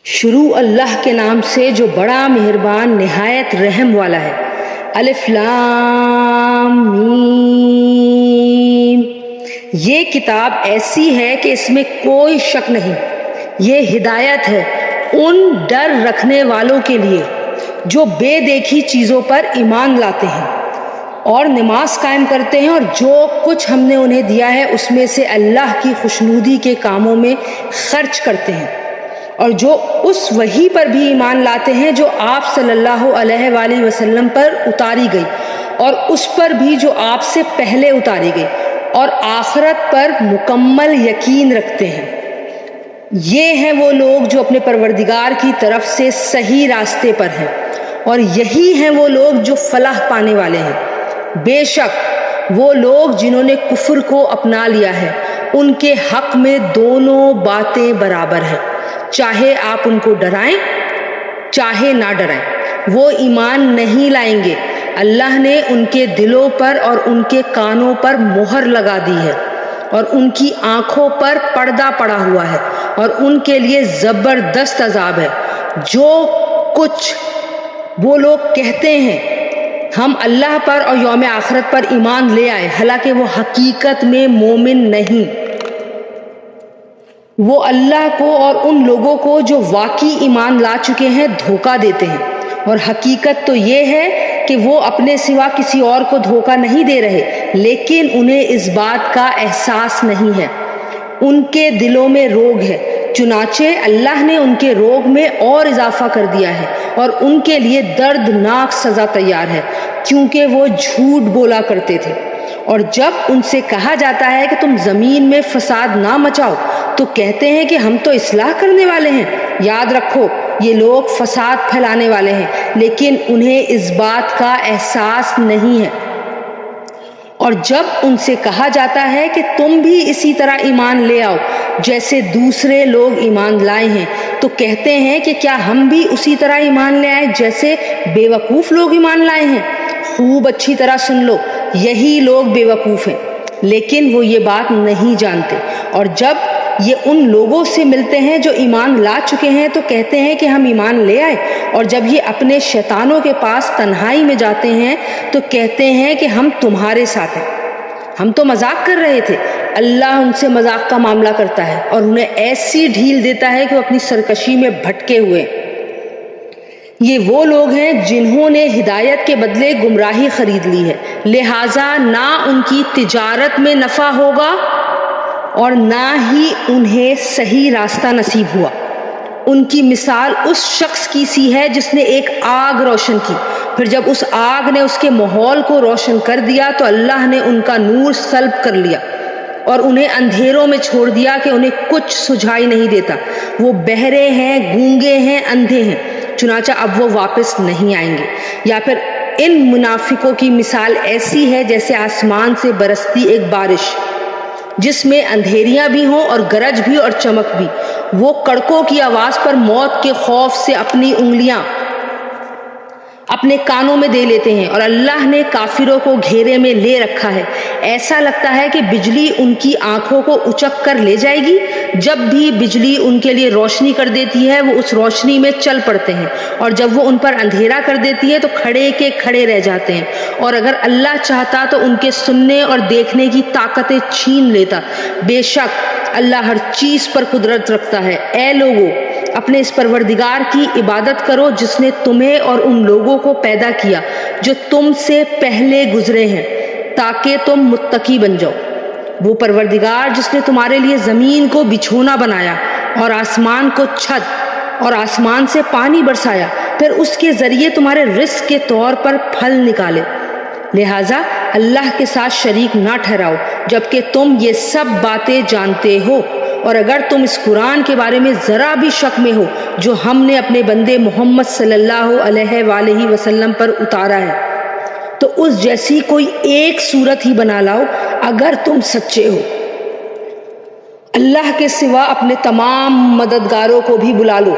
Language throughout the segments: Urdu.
شروع اللہ کے نام سے جو بڑا مہربان نہایت رحم والا ہے۔ الف لام میم۔ یہ کتاب ایسی ہے کہ اس میں کوئی شک نہیں، یہ ہدایت ہے ان ڈر رکھنے والوں کے لیے جو بے دیکھی چیزوں پر ایمان لاتے ہیں اور نماز قائم کرتے ہیں، اور جو کچھ ہم نے انہیں دیا ہے اس میں سے اللہ کی خوشنودی کے کاموں میں خرچ کرتے ہیں، اور جو اس وحی پر بھی ایمان لاتے ہیں جو آپ صلی اللہ علیہ وآلہ وسلم پر اتاری گئی، اور اس پر بھی جو آپ سے پہلے اتاری گئی، اور آخرت پر مکمل یقین رکھتے ہیں۔ یہ ہیں وہ لوگ جو اپنے پروردگار کی طرف سے صحیح راستے پر ہیں، اور یہی ہیں وہ لوگ جو فلاح پانے والے ہیں۔ بے شک وہ لوگ جنہوں نے کفر کو اپنا لیا ہے، ان کے حق میں دونوں باتیں برابر ہیں، چاہے آپ ان کو ڈرائیں چاہے نہ ڈرائیں، وہ ایمان نہیں لائیں گے۔ اللہ نے ان کے دلوں پر اور ان کے کانوں پر مہر لگا دی ہے، اور ان کی آنکھوں پر پردہ پڑا ہوا ہے، اور ان کے لیے زبردست عذاب ہے۔ جو کچھ وہ لوگ کہتے ہیں ہم اللہ پر اور یوم آخرت پر ایمان لے آئے، حالانکہ وہ حقیقت میں مومن نہیں، وہ اللہ کو اور ان لوگوں کو جو واقعی ایمان لا چکے ہیں دھوکہ دیتے ہیں، اور حقیقت تو یہ ہے کہ وہ اپنے سوا کسی اور کو دھوکہ نہیں دے رہے، لیکن انہیں اس بات کا احساس نہیں ہے۔ ان کے دلوں میں روگ ہے، چنانچہ اللہ نے ان کے روگ میں اور اضافہ کر دیا ہے، اور ان کے لیے دردناک سزا تیار ہے، کیونکہ وہ جھوٹ بولا کرتے تھے۔ اور جب ان سے کہا جاتا ہے کہ تم زمین میں فساد نہ مچاؤ، تو کہتے ہیں کہ ہم تو اصلاح کرنے والے ہیں۔ یاد رکھو یہ لوگ فساد پھیلانے والے ہیں، لیکن انہیں اس بات کا احساس نہیں ہے۔ اور جب ان سے کہا جاتا ہے کہ تم بھی اسی طرح ایمان لے آؤ جیسے دوسرے لوگ ایمان لائے ہیں، تو کہتے ہیں کہ کیا ہم بھی اسی طرح ایمان لے آئے جیسے بے وقوف لوگ ایمان لائے ہیں۔ خوب اچھی طرح سن لو، یہی لوگ بے وقوف ہیں، لیکن وہ یہ بات نہیں جانتے۔ اور جب یہ ان لوگوں سے ملتے ہیں جو ایمان لا چکے ہیں تو کہتے ہیں کہ ہم ایمان لے آئے، اور جب یہ اپنے شیطانوں کے پاس تنہائی میں جاتے ہیں تو کہتے ہیں کہ ہم تمہارے ساتھ ہیں، ہم تو مذاق کر رہے تھے۔ اللہ ان سے مذاق کا معاملہ کرتا ہے اور انہیں ایسی ڈھیل دیتا ہے کہ وہ اپنی سرکشی میں بھٹکے ہوئے۔ یہ وہ لوگ ہیں جنہوں نے ہدایت کے بدلے گمراہی خرید لی ہے، لہٰذا نہ ان کی تجارت میں نفع ہوگا اور نہ ہی انہیں صحیح راستہ نصیب ہوا۔ ان کی مثال اس شخص کی سی ہے جس نے ایک آگ روشن کی، پھر جب اس آگ نے اس کے ماحول کو روشن کر دیا تو اللہ نے ان کا نور سلب کر لیا اور انہیں اندھیروں میں چھوڑ دیا کہ انہیں کچھ سجھائی نہیں دیتا۔ وہ بہرے ہیں، گونگے ہیں، اندھے ہیں، چنانچہ اب وہ واپس نہیں آئیں گے۔ یا پھر ان منافقوں کی مثال ایسی ہے جیسے آسمان سے برستی ایک بارش جس میں اندھیریاں بھی ہوں اور گرج بھی اور چمک بھی۔ وہ کڑکوں کی آواز پر موت کے خوف سے اپنی انگلیاں اپنے کانوں میں دے لیتے ہیں، اور اللہ نے کافروں کو گھیرے میں لے رکھا ہے۔ ایسا لگتا ہے کہ بجلی ان کی آنکھوں کو اچک کر لے جائے گی۔ جب بھی بجلی ان کے لیے روشنی کر دیتی ہے وہ اس روشنی میں چل پڑتے ہیں، اور جب وہ ان پر اندھیرا کر دیتی ہے تو کھڑے کے کھڑے رہ جاتے ہیں، اور اگر اللہ چاہتا تو ان کے سننے اور دیکھنے کی طاقتیں چھین لیتا۔ بے شک اللہ ہر چیز پر قدرت رکھتا ہے۔ اے لوگو، اپنے اس پروردگار کی عبادت کرو جس نے تمہیں اور ان لوگوں کو پیدا کیا جو تم سے پہلے گزرے ہیں، تاکہ تم متقی بن جاؤ۔ وہ پروردگار جس نے تمہارے لیے زمین کو بچھونا بنایا اور آسمان کو چھت اور آسمان سے پانی برسایا، پھر اس کے ذریعے تمہارے رزق کے طور پر پھل نکالے، لہٰذا اللہ کے ساتھ شریک نہ ٹھہراؤ جبکہ تم یہ سب باتیں جانتے ہو۔ اور اگر تم اس قرآن کے بارے میں ذرا بھی شک میں ہو جو ہم نے اپنے بندے محمد صلی اللہ علیہ وآلہ وسلم پر اتارا ہے، تو اس جیسی کوئی ایک صورت ہی بنا لاؤ اگر تم سچے ہو۔ اللہ کے سوا اپنے تمام مددگاروں کو بھی بلا لو،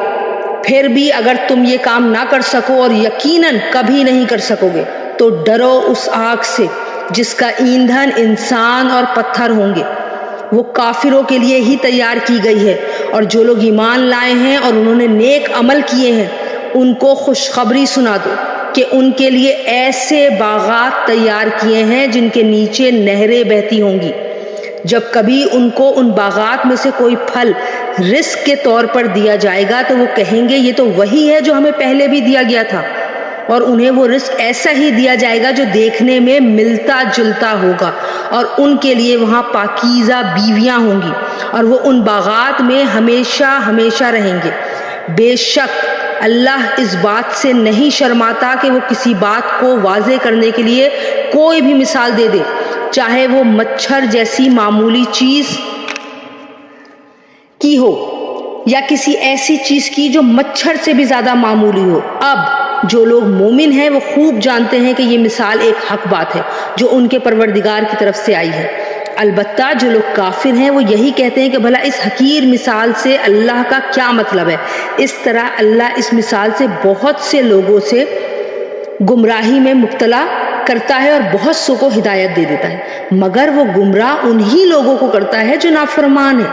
پھر بھی اگر تم یہ کام نہ کر سکو، اور یقیناً کبھی نہیں کر سکو گے، تو ڈرو اس آگ سے جس کا ایندھن انسان اور پتھر ہوں گے۔ وہ کافروں کے لیے ہی تیار کی گئی ہے، اور جو لوگ ایمان لائے ہیں اور انہوں نے نیک عمل کیے ہیں ان کو خوشخبری سنا دو کہ ان کے لیے ایسے باغات تیار کیے ہیں جن کے نیچے نہریں بہتی ہوں گی۔ جب کبھی ان کو ان باغات میں سے کوئی پھل رزق کے طور پر دیا جائے گا تو وہ کہیں گے یہ تو وہی ہے جو ہمیں پہلے بھی دیا گیا تھا، اور انہیں وہ رزق ایسا ہی دیا جائے گا جو دیکھنے میں ملتا جلتا ہوگا، اور ان کے لیے وہاں پاکیزہ بیویاں ہوں گی، اور وہ ان باغات میں ہمیشہ ہمیشہ رہیں گے۔ بے شک اللہ اس بات سے نہیں شرماتا کہ وہ کسی بات کو واضح کرنے کے لیے کوئی بھی مثال دے دے، چاہے وہ مچھر جیسی معمولی چیز کی ہو یا کسی ایسی چیز کی جو مچھر سے بھی زیادہ معمولی ہو۔ اب جو لوگ مومن ہیں وہ خوب جانتے ہیں کہ یہ مثال ایک حق بات ہے جو ان کے پروردگار کی طرف سے آئی ہے، البتہ جو لوگ کافر ہیں وہ یہی کہتے ہیں کہ بھلا اس حقیر مثال سے اللہ کا کیا مطلب ہے۔ اس طرح اللہ اس مثال سے بہت سے لوگوں سے گمراہی میں مبتلا کرتا ہے اور بہت سو کو ہدایت دے دیتا ہے، مگر وہ گمراہ انہی لوگوں کو کرتا ہے جو نافرمان ہیں،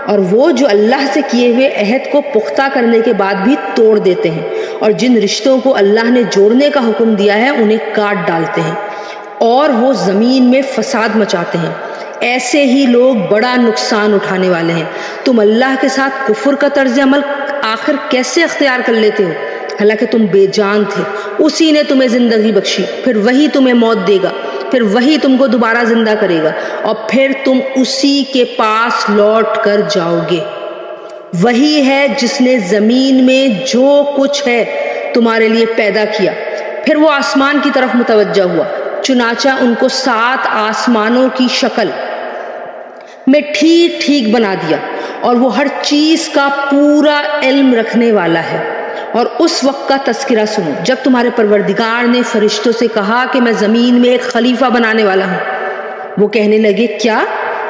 اور وہ جو اللہ سے کیے ہوئے عہد کو پختہ کرنے کے بعد بھی توڑ دیتے ہیں، اور جن رشتوں کو اللہ نے جوڑنے کا حکم دیا ہے انہیں کاٹ ڈالتے ہیں، اور وہ زمین میں فساد مچاتے ہیں۔ ایسے ہی لوگ بڑا نقصان اٹھانے والے ہیں۔ تم اللہ کے ساتھ کفر کا طرز عمل آخر کیسے اختیار کر لیتے ہو؟ حالانکہ تم بے جان تھے، اسی نے تمہیں زندگی بخشی، پھر وہی تمہیں موت دے گا، پھر وہی تم کو دوبارہ زندہ کرے گا، اور پھر تم اسی کے پاس لوٹ کر جاؤ گے۔ وہی ہے جس نے زمین میں جو کچھ ہے تمہارے لیے پیدا کیا۔ پھر وہ آسمان کی طرف متوجہ ہوا، چنانچہ ان کو 7 آسمانوں کی شکل میں ٹھیک ٹھیک بنا دیا، اور وہ ہر چیز کا پورا علم رکھنے والا ہے۔ اور اس وقت کا تذکرہ سنو جب تمہارے پروردگار نے فرشتوں سے کہا کہ میں زمین میں ایک خلیفہ بنانے والا ہوں۔ وہ کہنے لگے کیا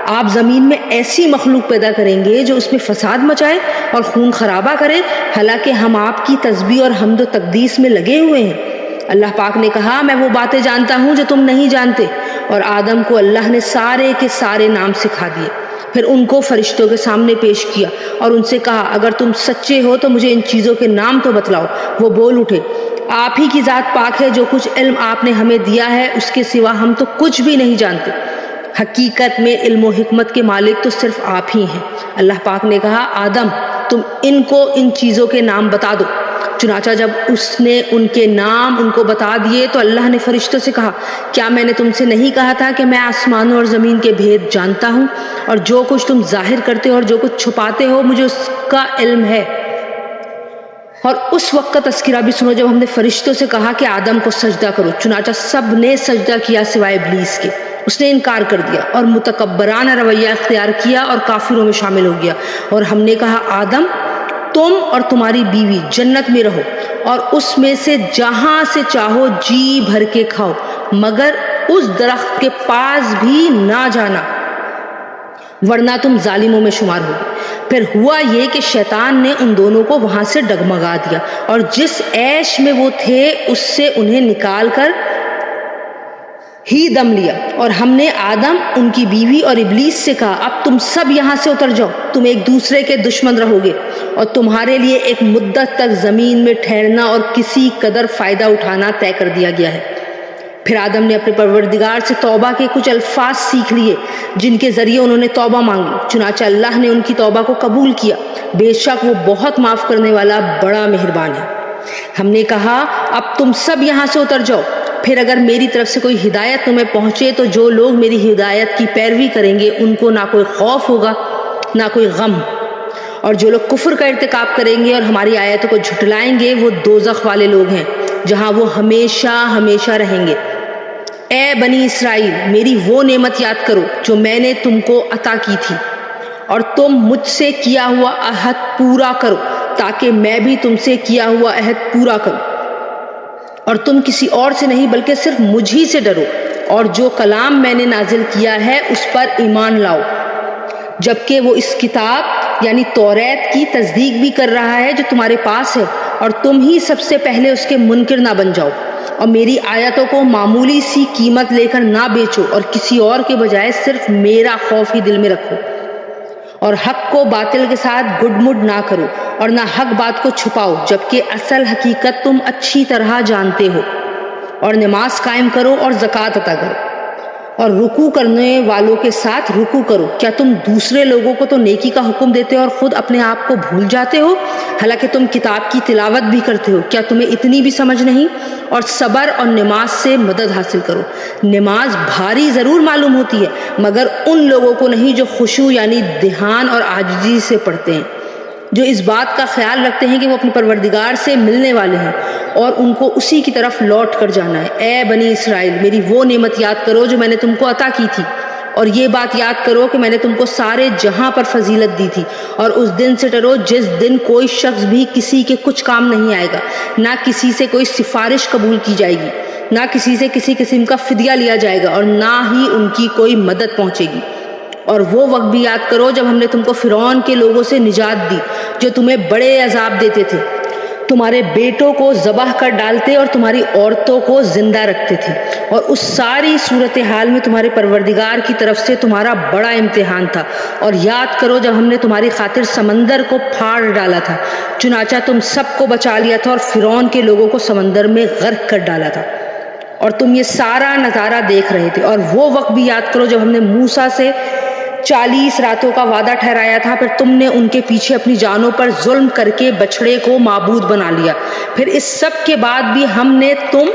آپ زمین میں ایسی مخلوق پیدا کریں گے جو اس میں فساد مچائے اور خون خرابہ کرے، حالانکہ ہم آپ کی تسبیح اور حمد و تقدیس میں لگے ہوئے ہیں۔ اللہ پاک نے کہا میں وہ باتیں جانتا ہوں جو تم نہیں جانتے، اور آدم کو اللہ نے سارے کے سارے نام سکھا دیے۔ پھر ان کو فرشتوں کے سامنے پیش کیا اور ان سے کہا اگر تم سچے ہو تو مجھے ان چیزوں کے نام تو بتلاؤ۔ وہ بول اٹھے آپ ہی کی ذات پاک ہے، جو کچھ علم آپ نے ہمیں دیا ہے اس کے سوا ہم تو کچھ بھی نہیں جانتے۔ حقیقت میں علم و حکمت کے مالک تو صرف آپ ہی ہیں۔ اللہ پاک نے کہا آدم تم ان کو ان چیزوں کے نام بتا دو۔ چنانچہ جب اس نے ان کے نام ان کو بتا دیے تو اللہ نے فرشتوں سے کہا کیا میں نے تم سے نہیں کہا تھا کہ میں آسمانوں اور زمین کے بھید جانتا ہوں، اور جو کچھ تم ظاہر کرتے ہو اور جو کچھ چھپاتے ہو مجھے اس کا علم ہے۔ اور اس وقت کا تذکرہ بھی سنو جب ہم نے فرشتوں سے کہا کہ آدم کو سجدہ کرو، چنانچہ سب نے سجدہ کیا سوائے ابلیس کے۔ اس نے انکار کر دیا اور متکبرانہ رویہ اختیار کیا اور کافروں میں شامل ہو گیا۔ اور ہم نے کہا آدم تم اور تمہاری بیوی جنت میں رہو اور اس میں سے جہاں سے چاہو جی بھر کے کھاؤ، مگر اس درخت کے پاس بھی نہ جانا ورنہ تم ظالموں میں شمار ہوگے۔ پھر ہوا یہ کہ شیطان نے ان دونوں کو وہاں سے ڈگمگا دیا اور جس عیش میں وہ تھے اس سے انہیں نکال کر ہی دم لیا، اور ہم نے آدم ان کی بیوی اور ابلیس سے کہا اب تم سب یہاں سے اتر جاؤ، تم ایک دوسرے کے دشمن رہو گے اور تمہارے لیے ایک مدت تک زمین میں ٹھہرنا اور کسی قدر فائدہ اٹھانا طے کر دیا گیا ہے۔ پھر آدم نے اپنے پروردگار سے توبہ کے کچھ الفاظ سیکھ لیے جن کے ذریعے انہوں نے توبہ مانگی، چنانچہ اللہ نے ان کی توبہ کو قبول کیا، بے شک وہ بہت معاف کرنے والا بڑا مہربان ہے۔ ہم نے کہا اب تم سب یہاں سے اتر جاؤ، پھر اگر میری طرف سے کوئی ہدایت تمہیں پہنچے تو جو لوگ میری ہدایت کی پیروی کریں گے ان کو نہ کوئی خوف ہوگا نہ کوئی غم، اور جو لوگ کفر کا ارتکاب کریں گے اور ہماری آیتوں کو جھٹلائیں گے وہ دوزخ والے لوگ ہیں جہاں وہ ہمیشہ ہمیشہ رہیں گے۔ اے بنی اسرائیل میری وہ نعمت یاد کرو جو میں نے تم کو عطا کی تھی، اور تم مجھ سے کیا ہوا عہد پورا کرو تاکہ میں بھی تم سے کیا ہوا عہد پورا کروں، اور تم کسی اور سے نہیں بلکہ صرف مجھ ہی سے ڈرو، اور جو کلام میں نے نازل کیا ہے اس پر ایمان لاؤ، جبکہ وہ اس کتاب یعنی توریت کی تصدیق بھی کر رہا ہے جو تمہارے پاس ہے، اور تم ہی سب سے پہلے اس کے منکر نہ بن جاؤ، اور میری آیتوں کو معمولی سی قیمت لے کر نہ بیچو، اور کسی اور کے بجائے صرف میرا خوف ہی دل میں رکھو۔ اور حق کو باطل کے ساتھ گڈ مڈ نہ کرو اور نہ حق بات کو چھپاؤ، جبکہ اصل حقیقت تم اچھی طرح جانتے ہو، اور نماز قائم کرو اور زکوٰۃ عطا کرو اور رکوع کرنے والوں کے ساتھ رکوع کرو۔ کیا تم دوسرے لوگوں کو تو نیکی کا حکم دیتے ہو اور خود اپنے آپ کو بھول جاتے ہو، حالانکہ تم کتاب کی تلاوت بھی کرتے ہو؟ کیا تمہیں اتنی بھی سمجھ نہیں؟ اور صبر اور نماز سے مدد حاصل کرو۔ نماز بھاری ضرور معلوم ہوتی ہے، مگر ان لوگوں کو نہیں جو خشوع یعنی دھیان اور عاجزی سے پڑھتے ہیں، جو اس بات کا خیال رکھتے ہیں کہ وہ اپنے پروردگار سے ملنے والے ہیں اور ان کو اسی کی طرف لوٹ کر جانا ہے۔ اے بنی اسرائیل، میری وہ نعمت یاد کرو جو میں نے تم کو عطا کی تھی، اور یہ بات یاد کرو کہ میں نے تم کو سارے جہاں پر فضیلت دی تھی، اور اس دن سے ڈرو جس دن کوئی شخص بھی کسی کے کچھ کام نہیں آئے گا، نہ کسی سے کوئی سفارش قبول کی جائے گی، نہ کسی سے کسی قسم کا فدیہ لیا جائے گا، اور نہ ہی ان کی کوئی مدد پہنچے گی۔ اور وہ وقت بھی یاد کرو جب ہم نے تم کو فرعون کے لوگوں سے نجات دی، جو تمہیں بڑے عذاب دیتے تھے، تمہارے بیٹوں کو ذبح کر ڈالتے اور تمہاری عورتوں کو زندہ رکھتے تھے، اور اس ساری صورتحال میں تمہارے پروردگار کی طرف سے تمہارا بڑا امتحان تھا۔ اور یاد کرو جب ہم نے تمہاری خاطر سمندر کو پھاڑ ڈالا تھا، چنانچہ تم سب کو بچا لیا تھا اور فرعون کے لوگوں کو سمندر میں غرق کر ڈالا تھا، اور تم یہ سارا نظارہ دیکھ رہے تھے۔ اور وہ وقت بھی یاد کرو جب ہم نے موسیٰ سے 40 راتوں کا وعدہ ٹھہرایا تھا، پھر تم نے ان کے پیچھے اپنی جانوں پر ظلم کر کے بچڑے کو معبود بنا لیا، پھر اس سب کے بعد بھی ہم نے تم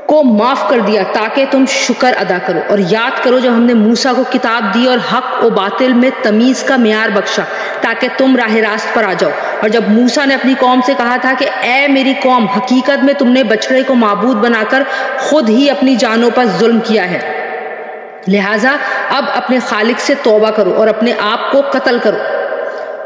کو معاف کر دیا تاکہ تم شکر ادا کرو۔ اور یاد کرو جب ہم نے موسیٰ کو کتاب دی اور حق و باطل میں تمیز کا معیار بخشا تاکہ تم راہ راست پر آ جاؤ، اور جب موسیٰ نے اپنی قوم سے کہا تھا کہ اے میری قوم، حقیقت میں تم نے بچڑے کو معبود بنا کر خود ہی اپنی جانوں پر ظلم کیا ہے، لہٰذا اب اپنے خالق سے توبہ کرو اور اپنے آپ کو قتل کرو،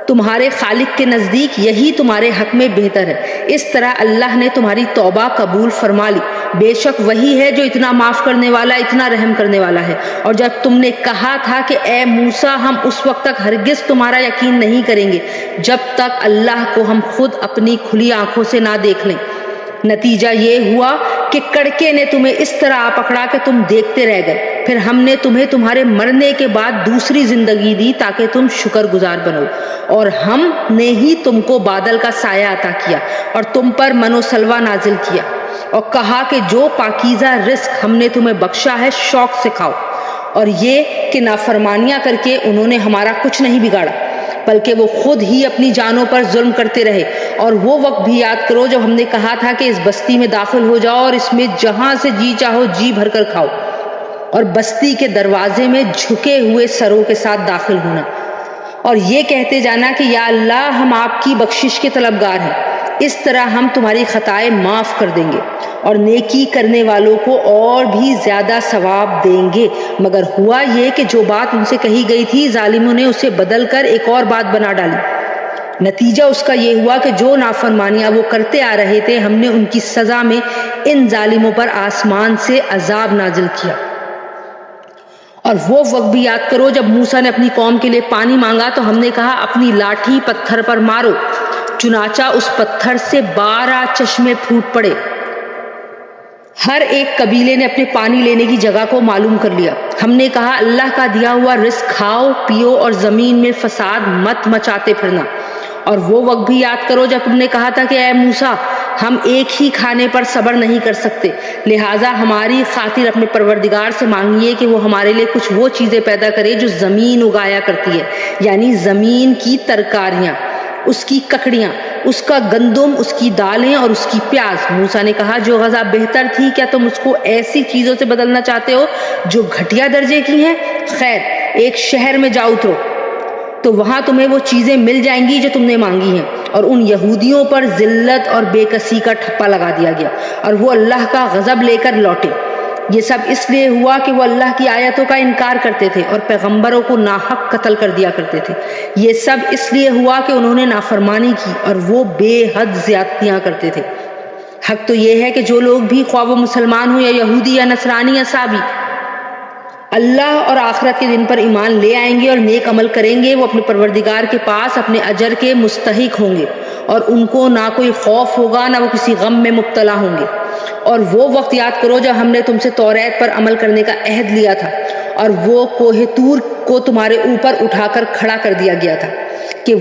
تمہارے خالق کے نزدیک یہی تمہارے حق میں بہتر ہے۔ اس طرح اللہ نے تمہاری توبہ قبول فرما لی، بے شک وہی ہے جو اتنا معاف کرنے والا، اتنا رحم کرنے والا ہے۔ اور جب تم نے کہا تھا کہ اے موسیٰ، ہم اس وقت تک ہرگز تمہارا یقین نہیں کریں گے جب تک اللہ کو ہم خود اپنی کھلی آنکھوں سے نہ دیکھ لیں، نتیجہ یہ ہوا کہ کڑکے نے تمہیں اس طرح آ پکڑا کہ تم دیکھتے رہ گئے، پھر ہم نے تمہیں تمہارے مرنے کے بعد دوسری زندگی دی تاکہ تم شکر گزار بنو، اور ہم نے ہی تم کو بادل کا سایہ عطا کیا اور تم پر من و سلوہ نازل کیا، اور کہا کہ جو پاکیزہ رزق ہم نے تمہیں بخشا ہے شوق سے کھاؤ، اور یہ کہ نافرمانیاں کر کے انہوں نے ہمارا کچھ نہیں بگاڑا بلکہ وہ خود ہی اپنی جانوں پر ظلم کرتے رہے۔ اور وہ وقت بھی یاد کرو جب ہم نے کہا تھا کہ اس بستی میں داخل ہو جاؤ اور اس میں جہاں سے جی چاہو جی بھر کر کھاؤ، اور بستی کے دروازے میں جھکے ہوئے سروں کے ساتھ داخل ہونا، اور یہ کہتے جانا کہ یا اللہ ہم آپ کی بخشش کے طلبگار ہیں، اس طرح ہم تمہاری خطائیں معاف کر دیں گے اور نیکی کرنے والوں کو اور بھی زیادہ ثواب دیں گے۔ مگر ہوا یہ کہ جو بات ان سے کہی گئی تھی ظالموں نے اسے بدل کر ایک اور بات بنا ڈالی، نتیجہ اس کا یہ ہوا کہ جو نافرمانیاں وہ کرتے آ رہے تھے ہم نے ان کی سزا میں ان ظالموں پر آسمان سے عذاب نازل کیا۔ اور وہ وقت بھی یاد کرو جب موسیٰ نے اپنی قوم کے لیے پانی مانگا تو ہم نے کہا اپنی لاٹھی پتھر پر مارو، چنانچہ اس پتھر سے 12 چشمے پھوٹ پڑے، ہر ایک قبیلے نے اپنے پانی لینے کی جگہ کو معلوم کر لیا۔ ہم نے کہا اللہ کا دیا ہوا رزق کھاؤ پیو اور زمین میں فساد مت مچاتے پھرنا۔ اور وہ وقت بھی یاد کرو جب تم نے کہا تھا کہ اے موسیٰ، ہم ایک ہی کھانے پر صبر نہیں کر سکتے، لہٰذا ہماری خاطر اپنے پروردگار سے مانگیے کہ وہ ہمارے لیے کچھ وہ چیزیں پیدا کرے جو زمین اگایا کرتی ہے، یعنی زمین کی ترکاریاں، اس کی ککڑیاں، اس کا گندم، اس کی دالیں اور اس کی پیاز۔ موسیٰ نے کہا جو غذا بہتر تھی کیا تم اس کو ایسی چیزوں سے بدلنا چاہتے ہو جو گھٹیا درجے کی ہیں؟ خیر، ایک شہر میں جا اترو تو وہاں تمہیں وہ چیزیں مل جائیں گی جو تم نے مانگی ہیں۔ اور ان یہودیوں پر ذلت اور بے کسی کا ٹھپا لگا دیا گیا اور وہ اللہ کا غضب لے کر لوٹے۔ یہ سب اس لیے ہوا کہ وہ اللہ کی آیتوں کا انکار کرتے تھے اور پیغمبروں کو ناحق قتل کر دیا کرتے تھے۔ یہ سب اس لیے ہوا کہ انہوں نے نافرمانی کی اور وہ بے حد زیادتیاں کرتے تھے۔ حق تو یہ ہے کہ جو لوگ بھی خواہ وہ مسلمان ہوں یا یہودی یا نصرانی یا صابی، اللہ اور آخرت کے دن پر ایمان لے آئیں گے اور نیک عمل کریں گے، وہ اپنے پروردگار کے پاس اپنے اجر کے مستحق ہوں گے اور ان کو نہ کوئی خوف ہوگا نہ وہ کسی غم میں مبتلا ہوں گے۔ اور وہ وقت یاد کرو جب ہم نے تم سے توریت پر عمل کرنے کا عہد لیا تھا اور وہ کوہ طور کو تمہارے اوپر اٹھا کر کھڑا کر دیا گیا تھا کہ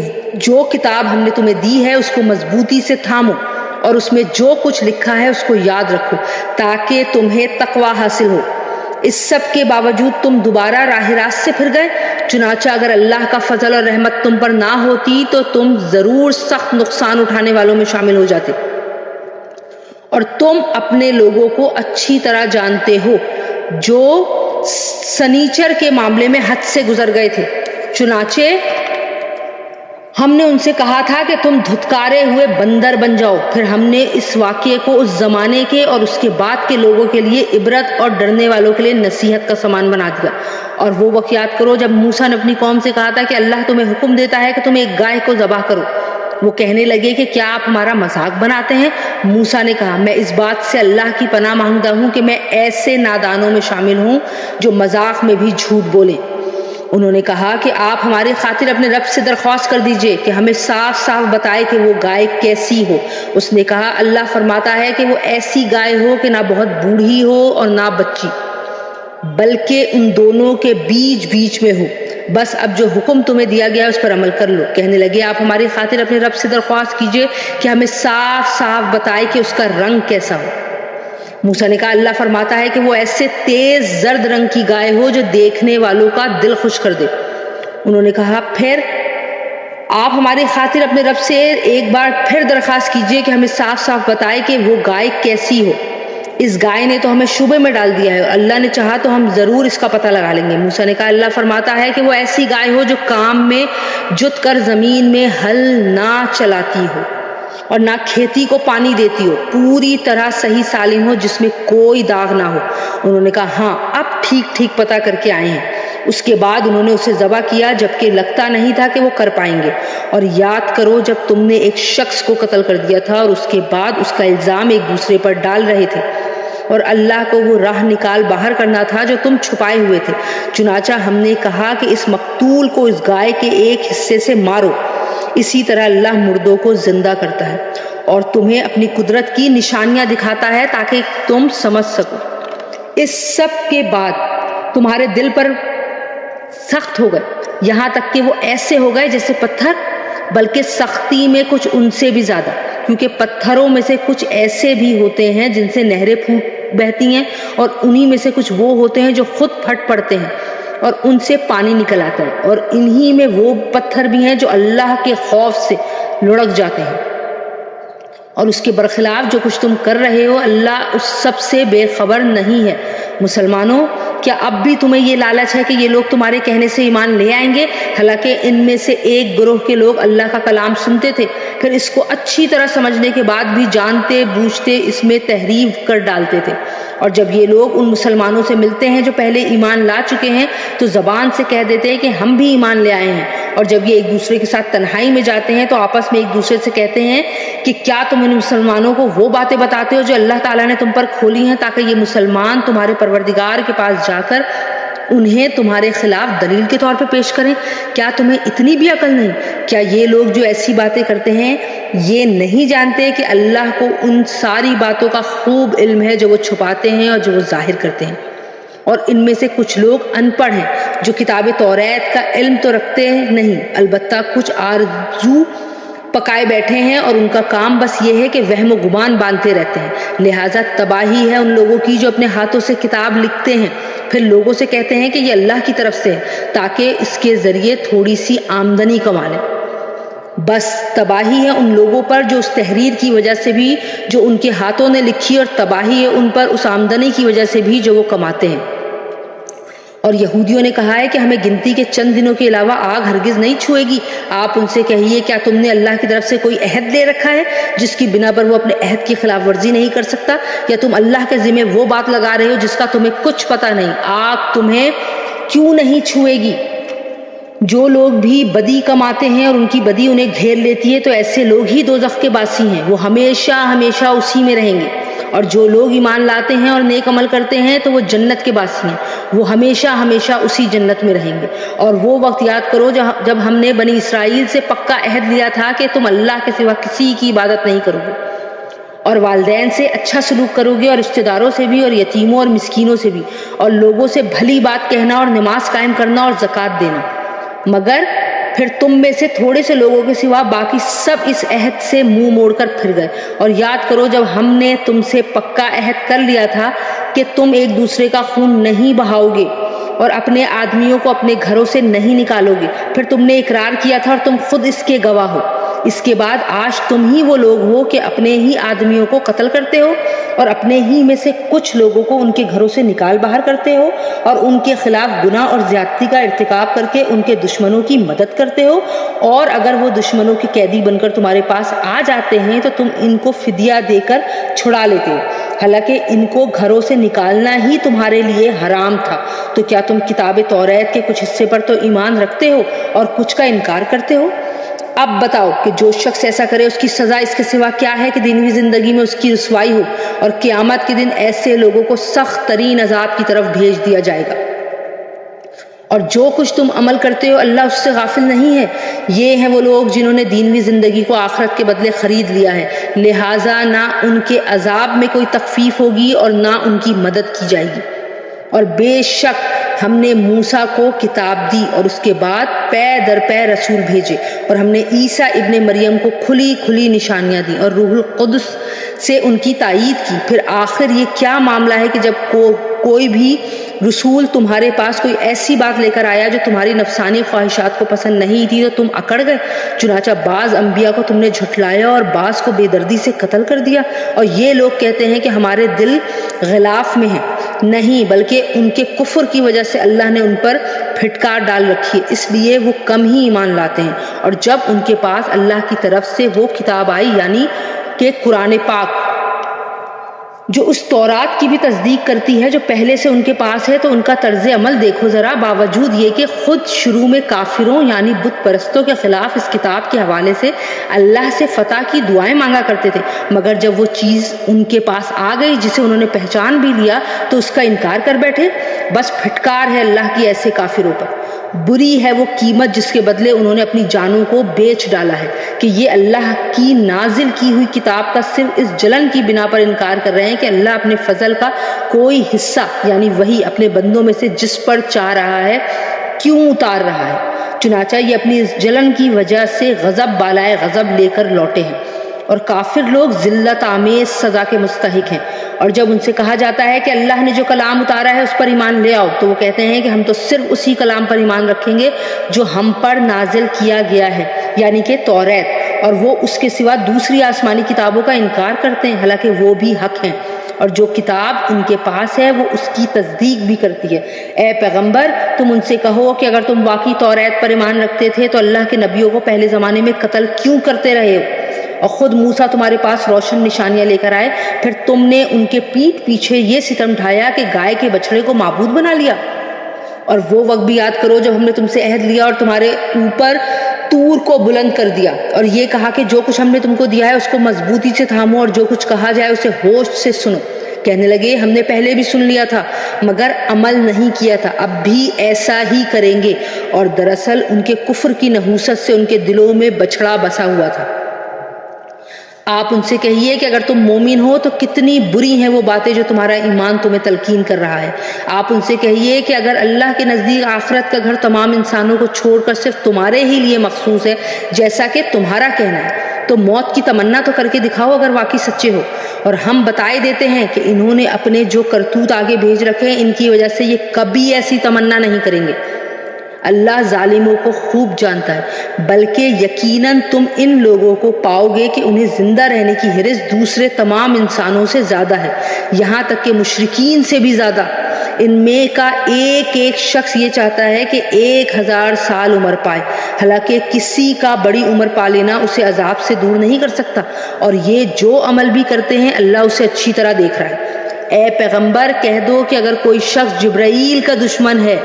جو کتاب ہم نے تمہیں دی ہے اس کو مضبوطی سے تھامو اور اس میں جو کچھ لکھا ہے اس کو یاد رکھو تاکہ تمہیں تقوی حاصل ہو۔ اس سب کے باوجود تم دوبارہ راہ راست سے پھر گئے، چنانچہ اگر اللہ کا فضل اور رحمت تم پر نہ ہوتی تو تم ضرور سخت نقصان اٹھانے والوں میں شامل ہو جاتے، اور تم اپنے لوگوں کو اچھی طرح جانتے ہو جو سنیچر کے معاملے میں حد سے گزر گئے تھے۔ چنانچہ ہم نے ان سے کہا تھا کہ تم دھتکارے ہوئے بندر بن جاؤ، پھر ہم نے اس واقعے کو اس زمانے کے اور اس کے بعد کے لوگوں کے لیے عبرت اور ڈرنے والوں کے لیے نصیحت کا سامان بنا دیا۔ اور وہ وقت یاد کرو جب موسیٰ نے اپنی قوم سے کہا تھا کہ اللہ تمہیں حکم دیتا ہے کہ تم ایک گائے کو ذبح کرو۔ وہ کہنے لگے کہ کیا آپ ہمارا مذاق بناتے ہیں؟ موسیٰ نے کہا میں اس بات سے اللہ کی پناہ مانگتا ہوں کہ میں ایسے نادانوں میں شامل ہوں جو مذاق میں بھی جھوٹ بولیں۔ انہوں نے کہا کہ آپ ہماری خاطر اپنے رب سے درخواست کر دیجئے کہ ہمیں صاف صاف بتائے کہ وہ گائے کیسی ہو۔ اس نے کہا اللہ فرماتا ہے کہ وہ ایسی گائے ہو کہ نہ بہت بوڑھی ہو اور نہ بچی، بلکہ ان دونوں کے بیچ بیچ میں ہو۔ بس اب جو حکم تمہیں دیا گیا اس پر عمل کر لو۔ کہنے لگے آپ ہماری خاطر اپنے رب سے درخواست کیجئے کہ ہمیں صاف صاف بتائے کہ اس کا رنگ کیسا ہو۔ موسیٰ نے کہا اللہ فرماتا ہے کہ وہ ایسے تیز زرد رنگ کی گائے ہو جو دیکھنے والوں کا دل خوش کر دے۔ انہوں نے کہا پھر آپ ہماری خاطر اپنے رب سے ایک بار پھر درخواست کیجئے کہ ہمیں صاف صاف بتائے کہ وہ گائے کیسی ہو۔ اس گائے نے تو ہمیں شبے میں ڈال دیا ہے اور اللہ نے چاہا تو ہم ضرور اس کا پتہ لگا لیں گے۔ موسیٰ نے کہا اللہ فرماتا ہے کہ وہ ایسی گائے ہو جو کام میں جت کر زمین میں ہل نہ چلاتی ہو اور نہ کھیتی کو پانی دیتی ہو، پوری طرح صحیح سالم ہو جس میں کوئی داغ نہ ہو۔ انہوں نے کہا ہاں اب ٹھیک ٹھیک پتہ کر کے آئے ہیں۔ اس کے بعد انہوں نے اسے ذبح کیا جبکہ لگتا نہیں تھا کہ وہ کر پائیں گے۔ اور یاد کرو جب تم نے ایک شخص کو قتل کر دیا تھا اور اس کے بعد اس کا الزام ایک دوسرے پر ڈال رہے تھے، اور اللہ کو وہ راہ نکال باہر کرنا تھا جو تم چھپائے ہوئے تھے۔ چنانچہ ہم نے کہا کہ اس مقتول کو اس گائے کے ایک حصے سے مارو، اسی طرح اللہ مردوں کو زندہ کرتا ہے اور تمہیں اپنی قدرت کی نشانیاں دکھاتا ہے تاکہ تم سمجھ سکو۔ اس سب کے بعد تمہارے دل پر سخت ہو گئے، یہاں تک کہ وہ ایسے ہو گئے جیسے پتھر، بلکہ سختی میں کچھ ان سے بھی زیادہ، کیونکہ پتھروں میں سے کچھ ایسے بھی ہوتے ہیں جن سے نہریں پھوٹ بہتی ہیں، اور انہی میں سے کچھ وہ ہوتے ہیں جو خود پھٹ پڑتے ہیں اور ان سے پانی نکل آتا ہے، اور انہی میں وہ پتھر بھی ہیں جو اللہ کے خوف سے لڑک جاتے ہیں۔ اور اس کے برخلاف جو کچھ تم کر رہے ہو اللہ اس سب سے بے خبر نہیں ہے۔ مسلمانوں کیا اب بھی تمہیں یہ لالچ ہے کہ یہ لوگ تمہارے کہنے سے ایمان لے آئیں گے؟ حالانکہ ان میں سے ایک گروہ کے لوگ اللہ کا کلام سنتے تھے، پھر اس کو اچھی طرح سمجھنے کے بعد بھی جانتے بوجھتے اس میں تحریف کر ڈالتے تھے۔ اور جب یہ لوگ ان مسلمانوں سے ملتے ہیں جو پہلے ایمان لا چکے ہیں تو زبان سے کہہ دیتے ہیں کہ ہم بھی ایمان لے آئے ہیں، اور جب یہ ایک دوسرے کے ساتھ تنہائی میں جاتے ہیں تو آپس میں ایک دوسرے سے کہتے ہیں کہ کیا تم ان مسلمانوں کو وہ باتیں بتاتے ہو جو اللہ تعالیٰ نے تم پر کھولی ہیں تاکہ یہ مسلمان تمہارے پروردگار کے پاس جا کر انہیں تمہارے خلاف دلیل کے طور پہ پیش کریں؟ کیا تمہیں اتنی بھی عقل نہیں؟ کیا یہ لوگ جو ایسی باتیں کرتے ہیں یہ نہیں جانتے کہ اللہ کو ان ساری باتوں کا خوب علم ہے جو وہ چھپاتے ہیں اور جو وہ ظاہر کرتے ہیں؟ اور ان میں سے کچھ لوگ ان پڑھ ہیں جو کتاب توریت کا علم تو رکھتے نہیں، البتہ کچھ آرزو پکائے بیٹھے ہیں اور ان کا کام بس یہ ہے کہ وہم و گمان باندھتے رہتے ہیں۔ لہٰذا تباہی ہے ان لوگوں کی جو اپنے ہاتھوں سے کتاب لکھتے ہیں پھر لوگوں سے کہتے ہیں کہ یہ اللہ کی طرف سے ہے تاکہ اس کے ذریعے تھوڑی سی آمدنی کما لیں۔ بس تباہی ہے ان لوگوں پر جو اس تحریر کی وجہ سے بھی جو ان کے ہاتھوں نے لکھی، اور تباہی ہے ان پر اس آمدنی کی وجہ سے بھی جو وہ کماتے ہیں۔ اور یہودیوں نے کہا ہے کہ ہمیں گنتی کے چند دنوں کے علاوہ آگ ہرگز نہیں چھوئے گی۔ آپ ان سے کہیے کیا تم نے اللہ کی طرف سے کوئی عہد لے رکھا ہے جس کی بنا پر وہ اپنے عہد کی خلاف ورزی نہیں کر سکتا، یا تم اللہ کے ذمہ وہ بات لگا رہے ہو جس کا تمہیں کچھ پتہ نہیں؟ آگ تمہیں کیوں نہیں چھوئے گی؟ جو لوگ بھی بدی کماتے ہیں اور ان کی بدی انہیں گھیر لیتی ہے تو ایسے لوگ ہی دوزخ کے باسی ہیں، وہ ہمیشہ ہمیشہ اسی میں رہیں گے۔ اور جو لوگ ایمان لاتے ہیں اور نیک عمل کرتے ہیں تو وہ جنت کے باسی ہیں، وہ ہمیشہ ہمیشہ اسی جنت میں رہیں گے۔ اور وہ وقت یاد کرو جب ہم نے بنی اسرائیل سے پکا عہد لیا تھا کہ تم اللہ کے سوا کسی کی عبادت نہیں کرو گے، اور والدین سے اچھا سلوک کرو گے اور رشتہ داروں سے بھی اور یتیموں اور مسکینوں سے بھی اور لوگوں سے بھلی بات کہنا اور نماز قائم کرنا اور زکوٰۃ دینا، مگر پھر تم میں سے تھوڑے سے لوگوں کے سوا باقی سب اس عہد سے منہ موڑ کر پھر گئے۔ اور یاد کرو جب ہم نے تم سے پکا عہد کر لیا تھا کہ تم ایک دوسرے کا خون نہیں بہاؤ گے اور اپنے آدمیوں کو اپنے گھروں سے نہیں نکالو گے، پھر تم نے اقرار کیا تھا اور تم خود اس کے گواہ ہو۔ اس کے بعد آج تم ہی وہ لوگ ہو کہ اپنے ہی آدمیوں کو قتل کرتے ہو اور اپنے ہی میں سے کچھ لوگوں کو ان کے گھروں سے نکال باہر کرتے ہو اور ان کے خلاف گناہ اور زیادتی کا ارتکاب کر کے ان کے دشمنوں کی مدد کرتے ہو، اور اگر وہ دشمنوں کے قیدی بن کر تمہارے پاس آ جاتے ہیں تو تم ان کو فدیہ دے کر چھڑا لیتے ہو، حالانکہ ان کو گھروں سے نکالنا ہی تمہارے لیے حرام تھا۔ تو کیا تم کتاب توریت کے کچھ حصے پر تو ایمان رکھتے ہو اور کچھ کا انکار کرتے ہو؟ اب بتاؤ کہ جو شخص ایسا کرے اس کی سزا اس کے سوا کیا ہے کہ دنیوی زندگی میں اس کی رسوائی ہو اور قیامت کے دن ایسے لوگوں کو سخت ترین عذاب کی طرف بھیج دیا جائے گا۔ اور جو کچھ تم عمل کرتے ہو اللہ اس سے غافل نہیں ہے۔ یہ ہیں وہ لوگ جنہوں نے دینوی زندگی کو آخرت کے بدلے خرید لیا ہے، لہٰذا نہ ان کے عذاب میں کوئی تخفیف ہوگی اور نہ ان کی مدد کی جائے گی۔ اور بے شک ہم نے موسیٰ کو کتاب دی اور اس کے بعد پے در پے رسول بھیجے، اور ہم نے عیسیٰ ابن مریم کو کھلی کھلی نشانیاں دی اور روح القدس سے ان کی تائید کی۔ پھر آخر یہ کیا معاملہ ہے کہ جب کوئی بھی رسول تمہارے پاس کوئی ایسی بات لے کر آیا جو تمہاری نفسانی خواہشات کو پسند نہیں تھی تو تم اکڑ گئے؟ چنانچہ بعض انبیاء کو تم نے جھٹلایا اور بعض کو بے دردی سے قتل کر دیا، اور یہ لوگ کہتے ہیں کہ ہمارے دل غلاف میں ہیں، نہیں بلکہ ان کے کفر کی وجہ سے اللہ نے ان پر پھٹکار ڈال رکھی ہے، اس لیے وہ کم ہی ایمان لاتے ہیں۔ اور جب ان کے پاس اللہ کی طرف سے وہ کتاب آئی یعنی کہ قرآن پاک جو اس تورات کی بھی تصدیق کرتی ہے جو پہلے سے ان کے پاس ہے، تو ان کا طرز عمل دیکھو ذرا۔ باوجود یہ کہ خود شروع میں کافروں یعنی بت پرستوں کے خلاف اس کتاب کے حوالے سے اللہ سے فتح کی دعائیں مانگا کرتے تھے، مگر جب وہ چیز ان کے پاس آ گئی جسے انہوں نے پہچان بھی لیا تو اس کا انکار کر بیٹھے۔ بس پھٹکار ہے اللہ کی ایسے کافروں پر، بری ہے وہ قیمت جس کے بدلے انہوں نے اپنی جانوں کو بیچ ڈالا ہے، کہ یہ اللہ کی نازل کی ہوئی کتاب کا صرف اس جلن کی بنا پر انکار کر رہے ہیں کہ اللہ اپنے فضل کا کوئی حصہ یعنی وہی اپنے بندوں میں سے جس پر چاہ رہا ہے کیوں اتار رہا ہے۔ چنانچہ یہ اپنی اس جلن کی وجہ سے غضب بالائے غضب لے کر لوٹے ہیں، اور کافر لوگ ذلت آمیز سزا کے مستحق ہیں۔ اور جب ان سے کہا جاتا ہے کہ اللہ نے جو کلام اتارا ہے اس پر ایمان لے آؤ، تو وہ کہتے ہیں کہ ہم تو صرف اسی کلام پر ایمان رکھیں گے جو ہم پر نازل کیا گیا ہے یعنی کہ توریت، اور وہ اس کے سوا دوسری آسمانی کتابوں کا انکار کرتے ہیں حالانکہ وہ بھی حق ہیں، اور جو کتاب ان کے پاس ہے وہ اس کی تصدیق بھی کرتی ہے۔ اے پیغمبر تم ان سے کہو کہ اگر تم واقعی توریت پر ایمان رکھتے تھے تو اللہ کے نبیوں کو پہلے زمانے میں قتل کیوں کرتے رہے ہو؟ اور خود موسیٰ تمہارے پاس روشن نشانیاں لے کر آئے، پھر تم نے ان کے پیٹھ پیچھے یہ ستم ڈھایا کہ گائے کے بچڑے کو معبود بنا لیا۔ اور وہ وقت بھی یاد کرو جب ہم نے تم سے عہد لیا اور تمہارے اوپر طور کو بلند کر دیا اور یہ کہا کہ جو کچھ ہم نے تم کو دیا ہے اس کو مضبوطی سے تھامو اور جو کچھ کہا جائے اسے ہوش سے سنو۔ کہنے لگے ہم نے پہلے بھی سن لیا تھا مگر عمل نہیں کیا تھا، اب بھی ایسا ہی کریں گے، اور دراصل ان کے کفر کی نحوست سے ان کے دلوں میں بچھڑا بسا ہوا تھا۔ آپ ان سے کہیے کہ اگر تم مومن ہو تو کتنی بری ہیں وہ باتیں جو تمہارا ایمان تمہیں تلقین کر رہا ہے۔ آپ ان سے کہیے کہ اگر اللہ کے نزدیک آخرت کا گھر تمام انسانوں کو چھوڑ کر صرف تمہارے ہی لیے مخصوص ہے جیسا کہ تمہارا کہنا ہے، تو موت کی تمنا تو کر کے دکھاؤ اگر واقعی سچے ہو۔ اور ہم بتائے دیتے ہیں کہ انہوں نے اپنے جو کرتوت آگے بھیج رکھے ہیں ان کی وجہ سے یہ کبھی ایسی تمنا نہیں کریں گے۔ اللہ ظالموں کو خوب جانتا ہے، بلکہ یقیناً تم ان لوگوں کو پاؤ گے کہ انہیں زندہ رہنے کی حرص دوسرے تمام انسانوں سے زیادہ ہے، یہاں تک کہ مشرکین سے بھی زیادہ۔ ان میں کا ایک ایک شخص یہ چاہتا ہے کہ 1000 سال عمر پائے، حالانکہ کسی کا بڑی عمر پا لینا اسے عذاب سے دور نہیں کر سکتا، اور یہ جو عمل بھی کرتے ہیں اللہ اسے اچھی طرح دیکھ رہا ہے۔ اے پیغمبر کہہ دو کہ اگر کوئی شخص جبرائیل کا دشمن ہے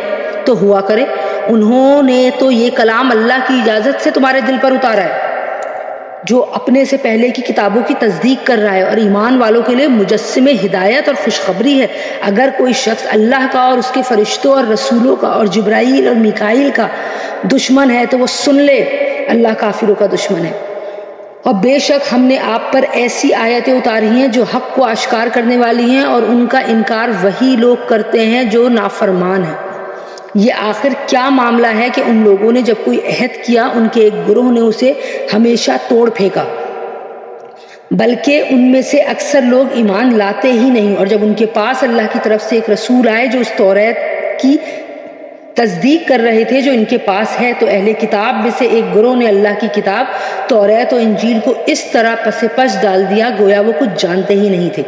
تو ہوا کرے، انہوں نے تو یہ کلام اللہ کی اجازت سے تمہارے دل پر اتارا ہے، جو اپنے سے پہلے کی کتابوں کی تصدیق کر رہا ہے، اور ایمان والوں کے لیے مجسم ہدایت اور خوشخبری ہے۔ اگر کوئی شخص اللہ کا اور اس کے فرشتوں اور رسولوں کا اور جبرائیل اور میکائیل کا دشمن ہے تو وہ سن لے، اللہ کافروں کا دشمن ہے۔ اور بے شک ہم نے آپ پر ایسی آیتیں اتاری ہیں جو حق کو آشکار کرنے والی ہیں، اور ان کا انکار وہی لوگ کرتے ہیں جو نافرمان ہیں۔ یہ آخر کیا معاملہ ہے کہ ان لوگوں نے جب کوئی عہد کیا ان کے ایک گروہ نے اسے ہمیشہ توڑ پھینکا، بلکہ ان میں سے اکثر لوگ ایمان لاتے ہی نہیں، اور جب ان کے پاس اللہ کی طرف سے ایک رسول آئے جو اس توریت کی تصدیق کر رہے تھے جو ان کے پاس ہے، تو اہل کتاب میں سے ایک گروہ نے اللہ کی کتاب توریت و انجیل کو اس طرح پس پش ڈال دیا گویا وہ کچھ جانتے ہی نہیں تھے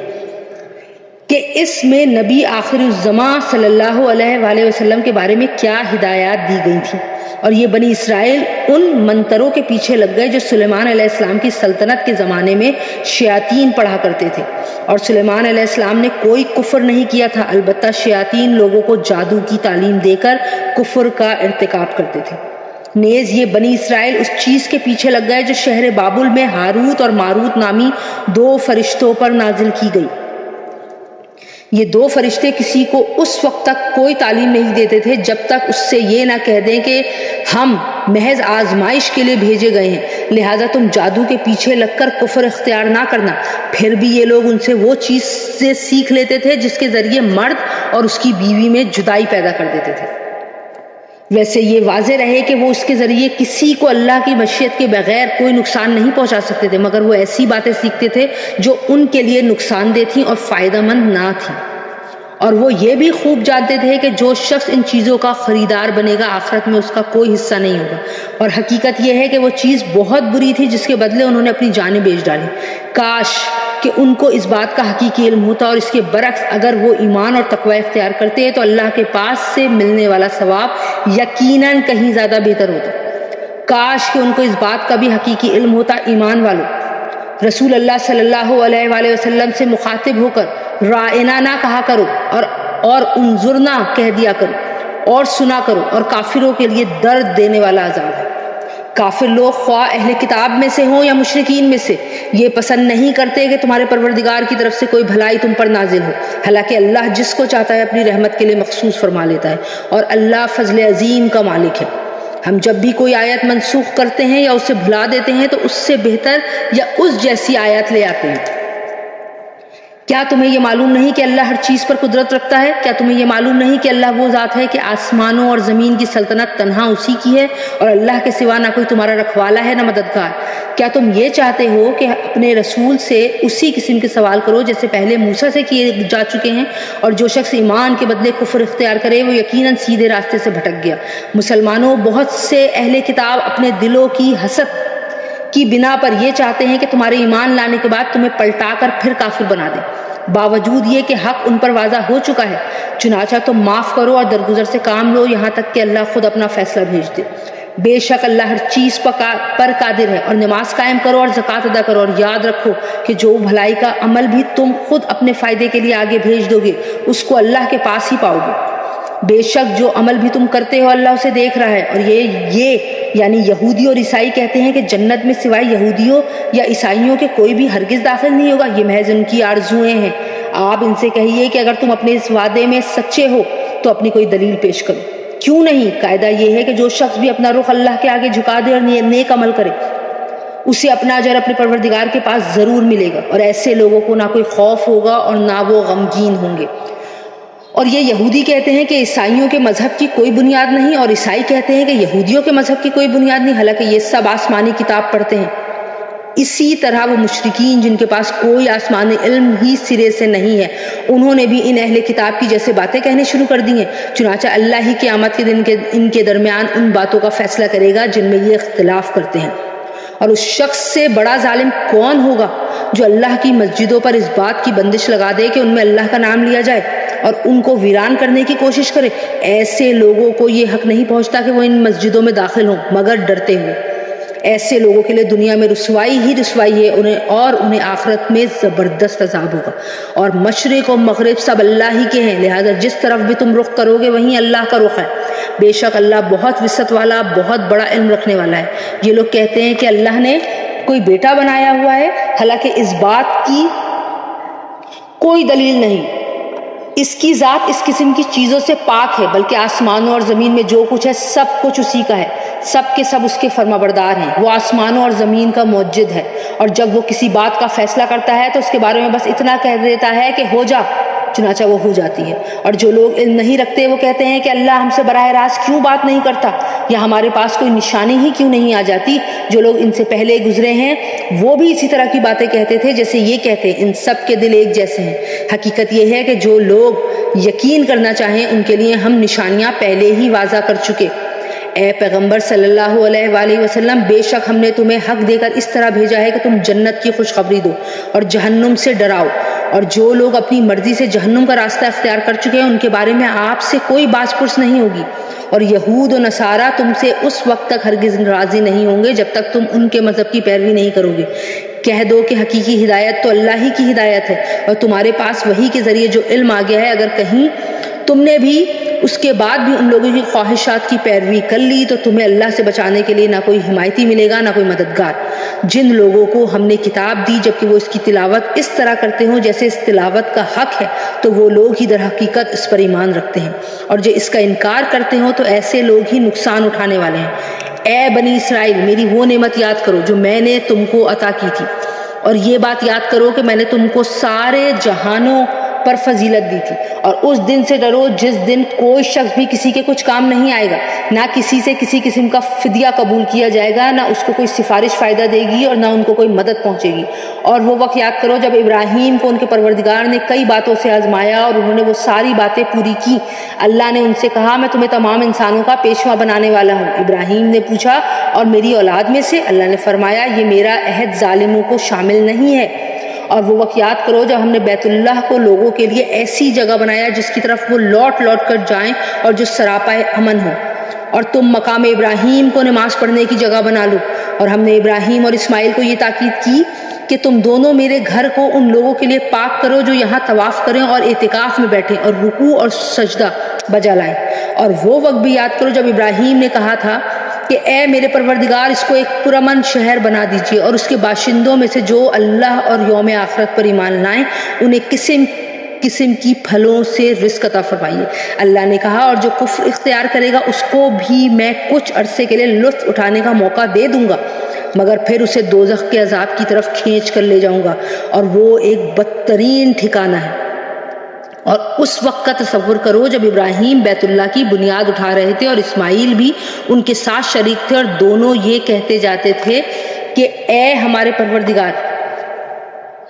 کہ اس میں نبی آخر الزماں صلی اللہ علیہ وآلہ وسلم کے بارے میں کیا ہدایات دی گئی تھیں۔ اور یہ بنی اسرائیل ان منتروں کے پیچھے لگ گئے جو سلیمان علیہ السلام کی سلطنت کے زمانے میں شیاطین پڑھا کرتے تھے، اور سلیمان علیہ السلام نے کوئی کفر نہیں کیا تھا، البتہ شیاطین لوگوں کو جادو کی تعلیم دے کر کفر کا ارتکاب کرتے تھے۔ نیز یہ بنی اسرائیل اس چیز کے پیچھے لگ گئے جو شہر بابل میں ہاروت اور ماروت نامی دو فرشتوں پر نازل کی گئی۔ یہ دو فرشتے کسی کو اس وقت تک کوئی تعلیم نہیں دیتے تھے جب تک اس سے یہ نہ کہہ دیں کہ ہم محض آزمائش کے لیے بھیجے گئے ہیں، لہٰذا تم جادو کے پیچھے لگ کر کفر اختیار نہ کرنا۔ پھر بھی یہ لوگ ان سے وہ چیز سے سیکھ لیتے تھے جس کے ذریعے مرد اور اس کی بیوی میں جدائی پیدا کر دیتے تھے۔ ویسے یہ واضح رہے کہ وہ اس کے ذریعے کسی کو اللہ کی مشیت کے بغیر کوئی نقصان نہیں پہنچا سکتے تھے، مگر وہ ایسی باتیں سیکھتے تھے جو ان کے لیے نقصان دہ تھیں اور فائدہ مند نہ تھیں، اور وہ یہ بھی خوب جانتے تھے کہ جو شخص ان چیزوں کا خریدار بنے گا آخرت میں اس کا کوئی حصہ نہیں ہوگا، اور حقیقت یہ ہے کہ وہ چیز بہت بری تھی جس کے بدلے انہوں نے اپنی جانیں بیچ ڈالی۔ کاش کہ ان کو اس بات کا حقیقی علم ہوتا، اور اس کے برعکس اگر وہ ایمان اور تقوی اختیار کرتے تو اللہ کے پاس سے ملنے والا ثواب یقیناً کہیں زیادہ بہتر ہوتا۔ کاش کہ ان کو اس بات کا بھی حقیقی علم ہوتا۔ ایمان والو، رسول اللہ صلی اللہ علیہ وآلہ وسلم سے مخاطب ہو کر رائنا نہ کہا کرو، اور انظرنا کہہ دیا کرو، اور سنا کرو، اور کافروں کے لیے درد دینے والا عذاب ہے۔ کافر لوگ خواہ اہل کتاب میں سے ہوں یا مشرکین میں سے، یہ پسند نہیں کرتے کہ تمہارے پروردگار کی طرف سے کوئی بھلائی تم پر نازل ہو، حالانکہ اللہ جس کو چاہتا ہے اپنی رحمت کے لیے مخصوص فرما لیتا ہے، اور اللہ فضل عظیم کا مالک ہے۔ ہم جب بھی کوئی آیت منسوخ کرتے ہیں یا اسے بھلا دیتے ہیں تو اس سے بہتر یا اس جیسی آیت لے آتے ہیں۔ کیا تمہیں یہ معلوم نہیں کہ اللہ ہر چیز پر قدرت رکھتا ہے؟ کیا تمہیں یہ معلوم نہیں کہ اللہ وہ ذات ہے کہ آسمانوں اور زمین کی سلطنت تنہا اسی کی ہے، اور اللہ کے سوا نہ کوئی تمہارا رکھوالا ہے نہ مددگار؟ کیا تم یہ چاہتے ہو کہ اپنے رسول سے اسی قسم کے سوال کرو جیسے پہلے موسیٰ سے کیے جا چکے ہیں؟ اور جو شخص ایمان کے بدلے کفر اختیار کرے وہ یقیناً سیدھے راستے سے بھٹک گیا۔ مسلمانوں، بہت سے اہل کتاب اپنے دلوں کی حسد کی بنا پر یہ چاہتے ہیں کہ تمہارے ایمان لانے کے بعد تمہیں پلٹا کر پھر کافر بنا دیں، باوجود یہ کہ حق ان پر واضح ہو چکا ہے۔ چنانچہ تم معاف کرو اور درگزر سے کام لو یہاں تک کہ اللہ خود اپنا فیصلہ بھیج دے۔ بے شک اللہ ہر چیز پر قادر ہے۔ اور نماز قائم کرو اور زکوٰۃ ادا کرو، اور یاد رکھو کہ جو بھلائی کا عمل بھی تم خود اپنے فائدے کے لیے آگے بھیج دو گے اس کو اللہ کے پاس ہی پاؤ گے۔ بے شک جو عمل بھی تم کرتے ہو اللہ اسے دیکھ رہا ہے۔ اور یہ یعنی یہودی اور عیسائی کہتے ہیں کہ جنت میں سوائے یہودیوں یا عیسائیوں کے کوئی بھی ہرگز داخل نہیں ہوگا، یہ محض ان کی آرزوئیں ہیں۔ آپ ان سے کہیے کہ اگر تم اپنے اس وعدے میں سچے ہو تو اپنی کوئی دلیل پیش کرو۔ کیوں نہیں؟ قاعدہ یہ ہے کہ جو شخص بھی اپنا رخ اللہ کے آگے جھکا دے اور نیک عمل کرے اسے اپنا اجر اپنے پروردگار کے پاس ضرور ملے گا، اور ایسے لوگوں کو نہ کوئی خوف ہوگا اور نہ وہ غمگین ہوں گے۔ اور یہ یہودی کہتے ہیں کہ عیسائیوں کے مذہب کی کوئی بنیاد نہیں، اور عیسائی کہتے ہیں کہ یہودیوں کے مذہب کی کوئی بنیاد نہیں، حالانکہ یہ سب آسمانی کتاب پڑھتے ہیں۔ اسی طرح وہ مشرکین جن کے پاس کوئی آسمانی علم ہی سرے سے نہیں ہے، انہوں نے بھی ان اہل کتاب کی جیسے باتیں کہنے شروع کر دی ہیں۔ چنانچہ اللہ ہی قیامت کے دن ان کے درمیان ان باتوں کا فیصلہ کرے گا جن میں یہ اختلاف کرتے ہیں۔ اور اس شخص سے بڑا ظالم کون ہوگا جو اللہ کی مسجدوں پر اس بات کی بندش لگا دے کہ ان میں اللہ کا نام لیا جائے اور ان کو ویران کرنے کی کوشش کرے؟ ایسے لوگوں کو یہ حق نہیں پہنچتا کہ وہ ان مسجدوں میں داخل ہوں مگر ڈرتے ہوئے۔ ایسے لوگوں کے لیے دنیا میں رسوائی ہی رسوائی ہے، انہیں آخرت میں زبردست عذاب ہوگا۔ اور مشرق و مغرب سب اللہ ہی کے ہیں، لہذا جس طرف بھی تم رخ کرو گے وہیں اللہ کا رخ ہے۔ بے شک اللہ بہت وسعت والا، بہت بڑا علم رکھنے والا ہے۔ یہ لوگ کہتے ہیں کہ اللہ نے کوئی بیٹا بنایا ہوا ہے، حالانکہ اس بات کی کوئی دلیل نہیں۔ اس کی ذات اس قسم کی چیزوں سے پاک ہے، بلکہ آسمانوں اور زمین میں جو کچھ ہے سب کچھ اسی کا ہے۔ سب کے سب اس کے فرما بردار ہیں. وہ آسمانوں اور زمین کا موجد ہے، اور جب وہ کسی بات کا فیصلہ کرتا ہے تو اس کے بارے میں بس اتنا کہہ دیتا ہے کہ ہو جا، چنانچہ وہ ہو جاتی ہے. اور جو لوگ علم نہیں رکھتے وہ کہتے ہیں کہ اللہ ہم سے براہ راست کیوں بات نہیں کرتا، یا ہمارے پاس کوئی نشانی ہی کیوں نہیں آ جاتی. جو لوگ ان سے پہلے گزرے ہیں وہ بھی اسی طرح کی باتیں کہتے تھے جیسے یہ کہتے ہیں. ان سب کے دل ایک جیسے ہیں. حقیقت یہ ہے کہ جو لوگ یقین کرنا چاہیں ان کے لیے ہم نشانیاں پہلے ہی واضح کر چکے. اے پیغمبر صلی اللہ علیہ وآلہ وسلم، بے شک ہم نے تمہیں حق دے کر اس طرح بھیجا ہے کہ تم جنت کی خوشخبری دو اور جہنم سے ڈراؤ. اور جو لوگ اپنی مرضی سے جہنم کا راستہ اختیار کر چکے ہیں ان کے بارے میں آپ سے کوئی باز پرس نہیں ہوگی. اور یہود و نصارہ تم سے اس وقت تک ہرگز راضی نہیں ہوں گے جب تک تم ان کے مذہب کی پیروی نہیں کرو گے. کہہ دو کہ حقیقی ہدایت تو اللہ ہی کی ہدایت ہے، اور تمہارے پاس وحی کے ذریعے جو علم آ گیا ہے، اگر کہیں تم نے بھی اس کے بعد بھی ان لوگوں کی خواہشات کی پیروی کر لی تو تمہیں اللہ سے بچانے کے لیے نہ کوئی حمایتی ملے گا نہ کوئی مددگار. جن لوگوں کو ہم نے کتاب دی جبکہ وہ اس کی تلاوت اس طرح کرتے ہوں جیسے اس تلاوت کا حق ہے، تو وہ لوگ ہی در حقیقت اس پر ایمان رکھتے ہیں. اور جو اس کا انکار کرتے ہوں تو ایسے لوگ ہی نقصان اٹھانے والے ہیں. اے بنی اسرائیل، میری وہ نعمت یاد کرو جو میں نے تم کو عطا کی تھی، اور یہ بات یاد کرو کہ میں نے تم کو سارے جہانوں پر فضیلت دی تھی. اور اس دن سے ڈرو جس دن کوئی شخص بھی کسی کے کچھ کام نہیں آئے گا، نہ کسی سے کسی قسم کا فدیہ قبول کیا جائے گا، نہ اس کو کوئی سفارش فائدہ دے گی اور نہ ان کو کوئی مدد پہنچے گی. اور وہ وقت یاد کرو جب ابراہیم کو ان کے پروردگار نے کئی باتوں سے آزمایا اور انہوں نے وہ ساری باتیں پوری کی. اللہ نے ان سے کہا میں تمہیں تمام انسانوں کا پیشوا بنانے والا ہوں. ابراہیم نے پوچھا اور میری اولاد میں سے؟ اللہ نے فرمایا یہ میرا عہد ظالموں کو شامل نہیں ہے. اور وہ وقت یاد کرو جب ہم نے بیت اللہ کو لوگوں کے لیے ایسی جگہ بنایا جس کی طرف وہ لوٹ لوٹ کر جائیں اور جو سراپا امن ہو. اور تم مقام ابراہیم کو نماز پڑھنے کی جگہ بنا لو. اور ہم نے ابراہیم اور اسماعیل کو یہ تاکید کی کہ تم دونوں میرے گھر کو ان لوگوں کے لیے پاک کرو جو یہاں طواف کریں اور اعتکاف میں بیٹھیں اور رکوع اور سجدہ بجا لائیں. اور وہ وقت بھی یاد کرو جب ابراہیم نے کہا تھا کہ اے میرے پروردگار اس کو ایک پرامن شہر بنا دیجیے اور اس کے باشندوں میں سے جو اللہ اور یوم آخرت پر ایمان لائیں انہیں قسم قسم کی پھلوں سے رزق عطا فرمائیے. اللہ نے کہا اور جو کفر اختیار کرے گا اس کو بھی میں کچھ عرصے کے لیے لطف اٹھانے کا موقع دے دوں گا، مگر پھر اسے دوزخ کے عذاب کی طرف کھینچ کر لے جاؤں گا اور وہ ایک بدترین ٹھکانہ ہے. اور اس وقت کا تصور کرو جب ابراہیم بیت اللہ کی بنیاد اٹھا رہے تھے اور اسماعیل بھی ان کے ساتھ شریک تھے، اور دونوں یہ کہتے جاتے تھے کہ اے ہمارے پروردگار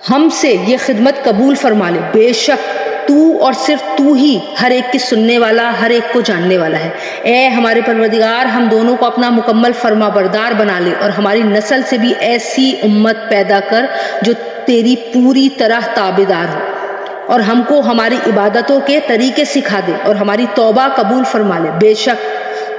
ہم سے یہ خدمت قبول فرما لے، بے شک تو اور صرف تو ہی ہر ایک کی سننے والا ہر ایک کو جاننے والا ہے. اے ہمارے پروردگار ہم دونوں کو اپنا مکمل فرما بردار بنا لے اور ہماری نسل سے بھی ایسی امت پیدا کر جو تیری پوری طرح تابعدار ہو، اور ہم کو ہماری عبادتوں کے طریقے سکھا دے اور ہماری توبہ قبول فرما لے. بے شک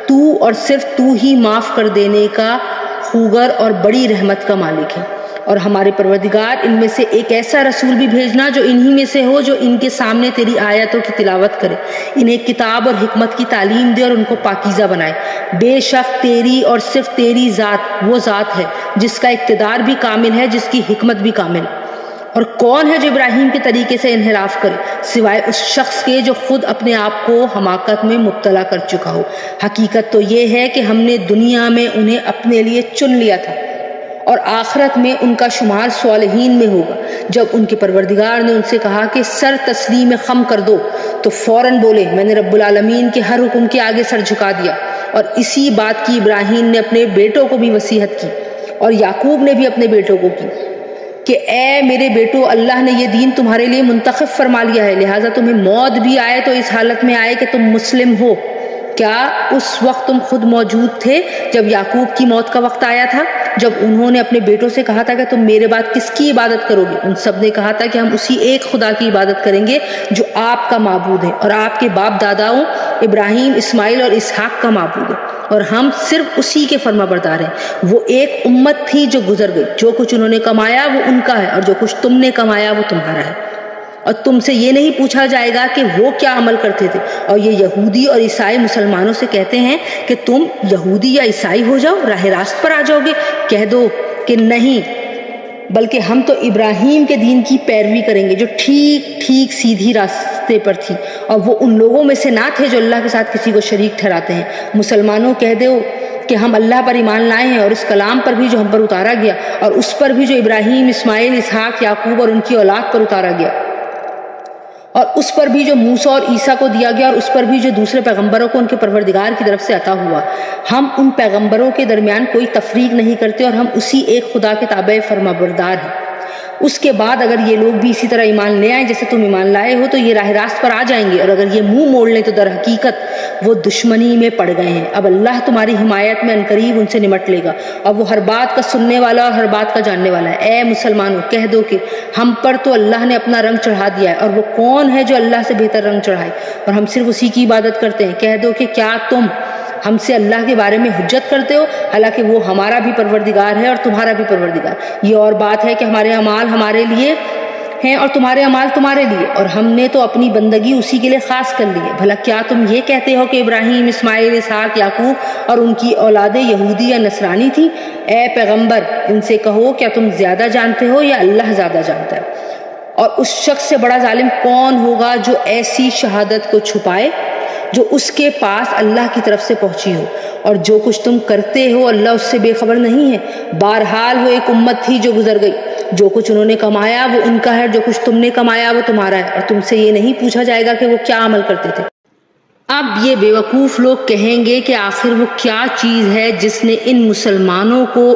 تو اور صرف تو ہی معاف کر دینے کا خوگر اور بڑی رحمت کا مالک ہے. اور ہمارے پروردگار ان میں سے ایک ایسا رسول بھی بھیجنا جو انہی میں سے ہو جو ان کے سامنے تیری آیتوں کی تلاوت کرے، انہیں کتاب اور حکمت کی تعلیم دے اور ان کو پاکیزہ بنائے. بے شک تیری اور صرف تیری ذات وہ ذات ہے جس کا اقتدار بھی کامل ہے، جس کی حکمت بھی کامل. اور کون ہے جو ابراہیم کے طریقے سے انحراف کرے سوائے اس شخص کے جو خود اپنے آپ کو حماقت میں مبتلا کر چکا ہو. حقیقت تو یہ ہے کہ ہم نے دنیا میں انہیں اپنے لیے چن لیا تھا اور آخرت میں ان کا شمار صالحین میں ہوگا. جب ان کے پروردگار نے ان سے کہا کہ سر تسلیم خم کر دو تو فوراً بولے میں نے رب العالمین کے ہر حکم کے آگے سر جھکا دیا. اور اسی بات کی ابراہیم نے اپنے بیٹوں کو بھی وصیت کی اور یعقوب نے بھی اپنے بیٹوں کو کی کہ اے میرے بیٹو اللہ نے یہ دین تمہارے لیے منتخب فرما لیا ہے، لہٰذا تمہیں موت بھی آئے تو اس حالت میں آئے کہ تم مسلم ہو. کیا اس وقت تم خود موجود تھے جب یعقوب کی موت کا وقت آیا تھا، جب انہوں نے اپنے بیٹوں سے کہا تھا کہ تم میرے بعد کس کی عبادت کرو گے؟ ان سب نے کہا تھا کہ ہم اسی ایک خدا کی عبادت کریں گے جو آپ کا معبود ہے اور آپ کے باپ داداؤں ابراہیم، اسماعیل اور اسحاق کا معبود ہے، اور ہم صرف اسی کے فرما بردار ہیں. وہ ایک امت تھی جو گزر گئی، جو کچھ انہوں نے کمایا وہ ان کا ہے اور جو کچھ تم نے کمایا وہ تمہارا ہے. اور تم سے یہ نہیں پوچھا جائے گا کہ وہ کیا عمل کرتے تھے. اور یہ یہودی اور عیسائی مسلمانوں سے کہتے ہیں کہ تم یہودی یا عیسائی ہو جاؤ، راہ راست پر آ جاؤ گے. کہہ دو کہ نہیں، بلکہ ہم تو ابراہیم کے دین کی پیروی کریں گے جو ٹھیک سیدھی راستے پر تھی، اور وہ ان لوگوں میں سے نہ تھے جو اللہ کے ساتھ کسی کو شریک ٹھہراتے ہیں. مسلمانوں کہہ دو کہ ہم اللہ پر ایمان لائے ہیں اور اس کلام پر بھی جو ہم پر اتارا گیا، اور اس پر بھی جو ابراہیم، اسماعیل، اسحاق، یعقوب اور ان کی اولاد پر اتارا گیا، اور اس پر بھی جو موسیٰ اور عیسیٰ کو دیا گیا، اور اس پر بھی جو دوسرے پیغمبروں کو ان کے پروردگار کی طرف سے عطا ہوا۔ ہم ان پیغمبروں کے درمیان کوئی تفریق نہیں کرتے اور ہم اسی ایک خدا کے تابع فرمانبردار ہیں۔ اس کے بعد اگر یہ لوگ بھی اسی طرح ایمان لے آئیں جیسے تم ایمان لائے ہو تو یہ راہ راست پر آ جائیں گے، اور اگر یہ منہ موڑ لیں تو در حقیقت وہ دشمنی میں پڑ گئے ہیں۔ اب اللہ تمہاری حمایت میں عنقریب ان سے نمٹ لے گا، اور وہ ہر بات کا سننے والا اور ہر بات کا جاننے والا ہے۔ اے مسلمانوں، کہہ دو کہ ہم پر تو اللہ نے اپنا رنگ چڑھا دیا ہے، اور وہ کون ہے جو اللہ سے بہتر رنگ چڑھائے، اور ہم صرف اسی کی عبادت کرتے ہیں۔ کہہ دو کہ کیا تم ہم سے اللہ کے بارے میں حجت کرتے ہو، حالانکہ وہ ہمارا بھی پروردگار ہے اور تمہارا بھی پروردگار۔ یہ اور بات ہے کہ ہمارے اعمال ہمارے لیے ہیں اور تمہارے اعمال تمہارے لیے، اور ہم نے تو اپنی بندگی اسی کے لیے خاص کر لی ہے۔ بھلا کیا تم یہ کہتے ہو کہ ابراہیم، اسماعیل، اسحاق، یعقوب اور ان کی اولادیں یہودی یا نصرانی تھیں؟ اے پیغمبر، ان سے کہو کیا تم زیادہ جانتے ہو یا اللہ زیادہ جانتا ہے؟ اور اس شخص سے بڑا ظالم کون ہوگا جو ایسی شہادت کو چھپائے جو اس کے پاس اللہ کی طرف سے پہنچی ہو، اور جو کچھ تم کرتے ہو اللہ اس سے بے خبر نہیں ہے۔ بہرحال وہ ایک امت تھی جو گزر گئی، جو کچھ انہوں نے کمایا وہ ان کا ہے، جو کچھ تم نے کمایا وہ تمہارا ہے، اور تم سے یہ نہیں پوچھا جائے گا کہ وہ کیا عمل کرتے تھے۔ اب یہ بیوقوف لوگ کہیں گے کہ آخر وہ کیا چیز ہے جس نے ان مسلمانوں کو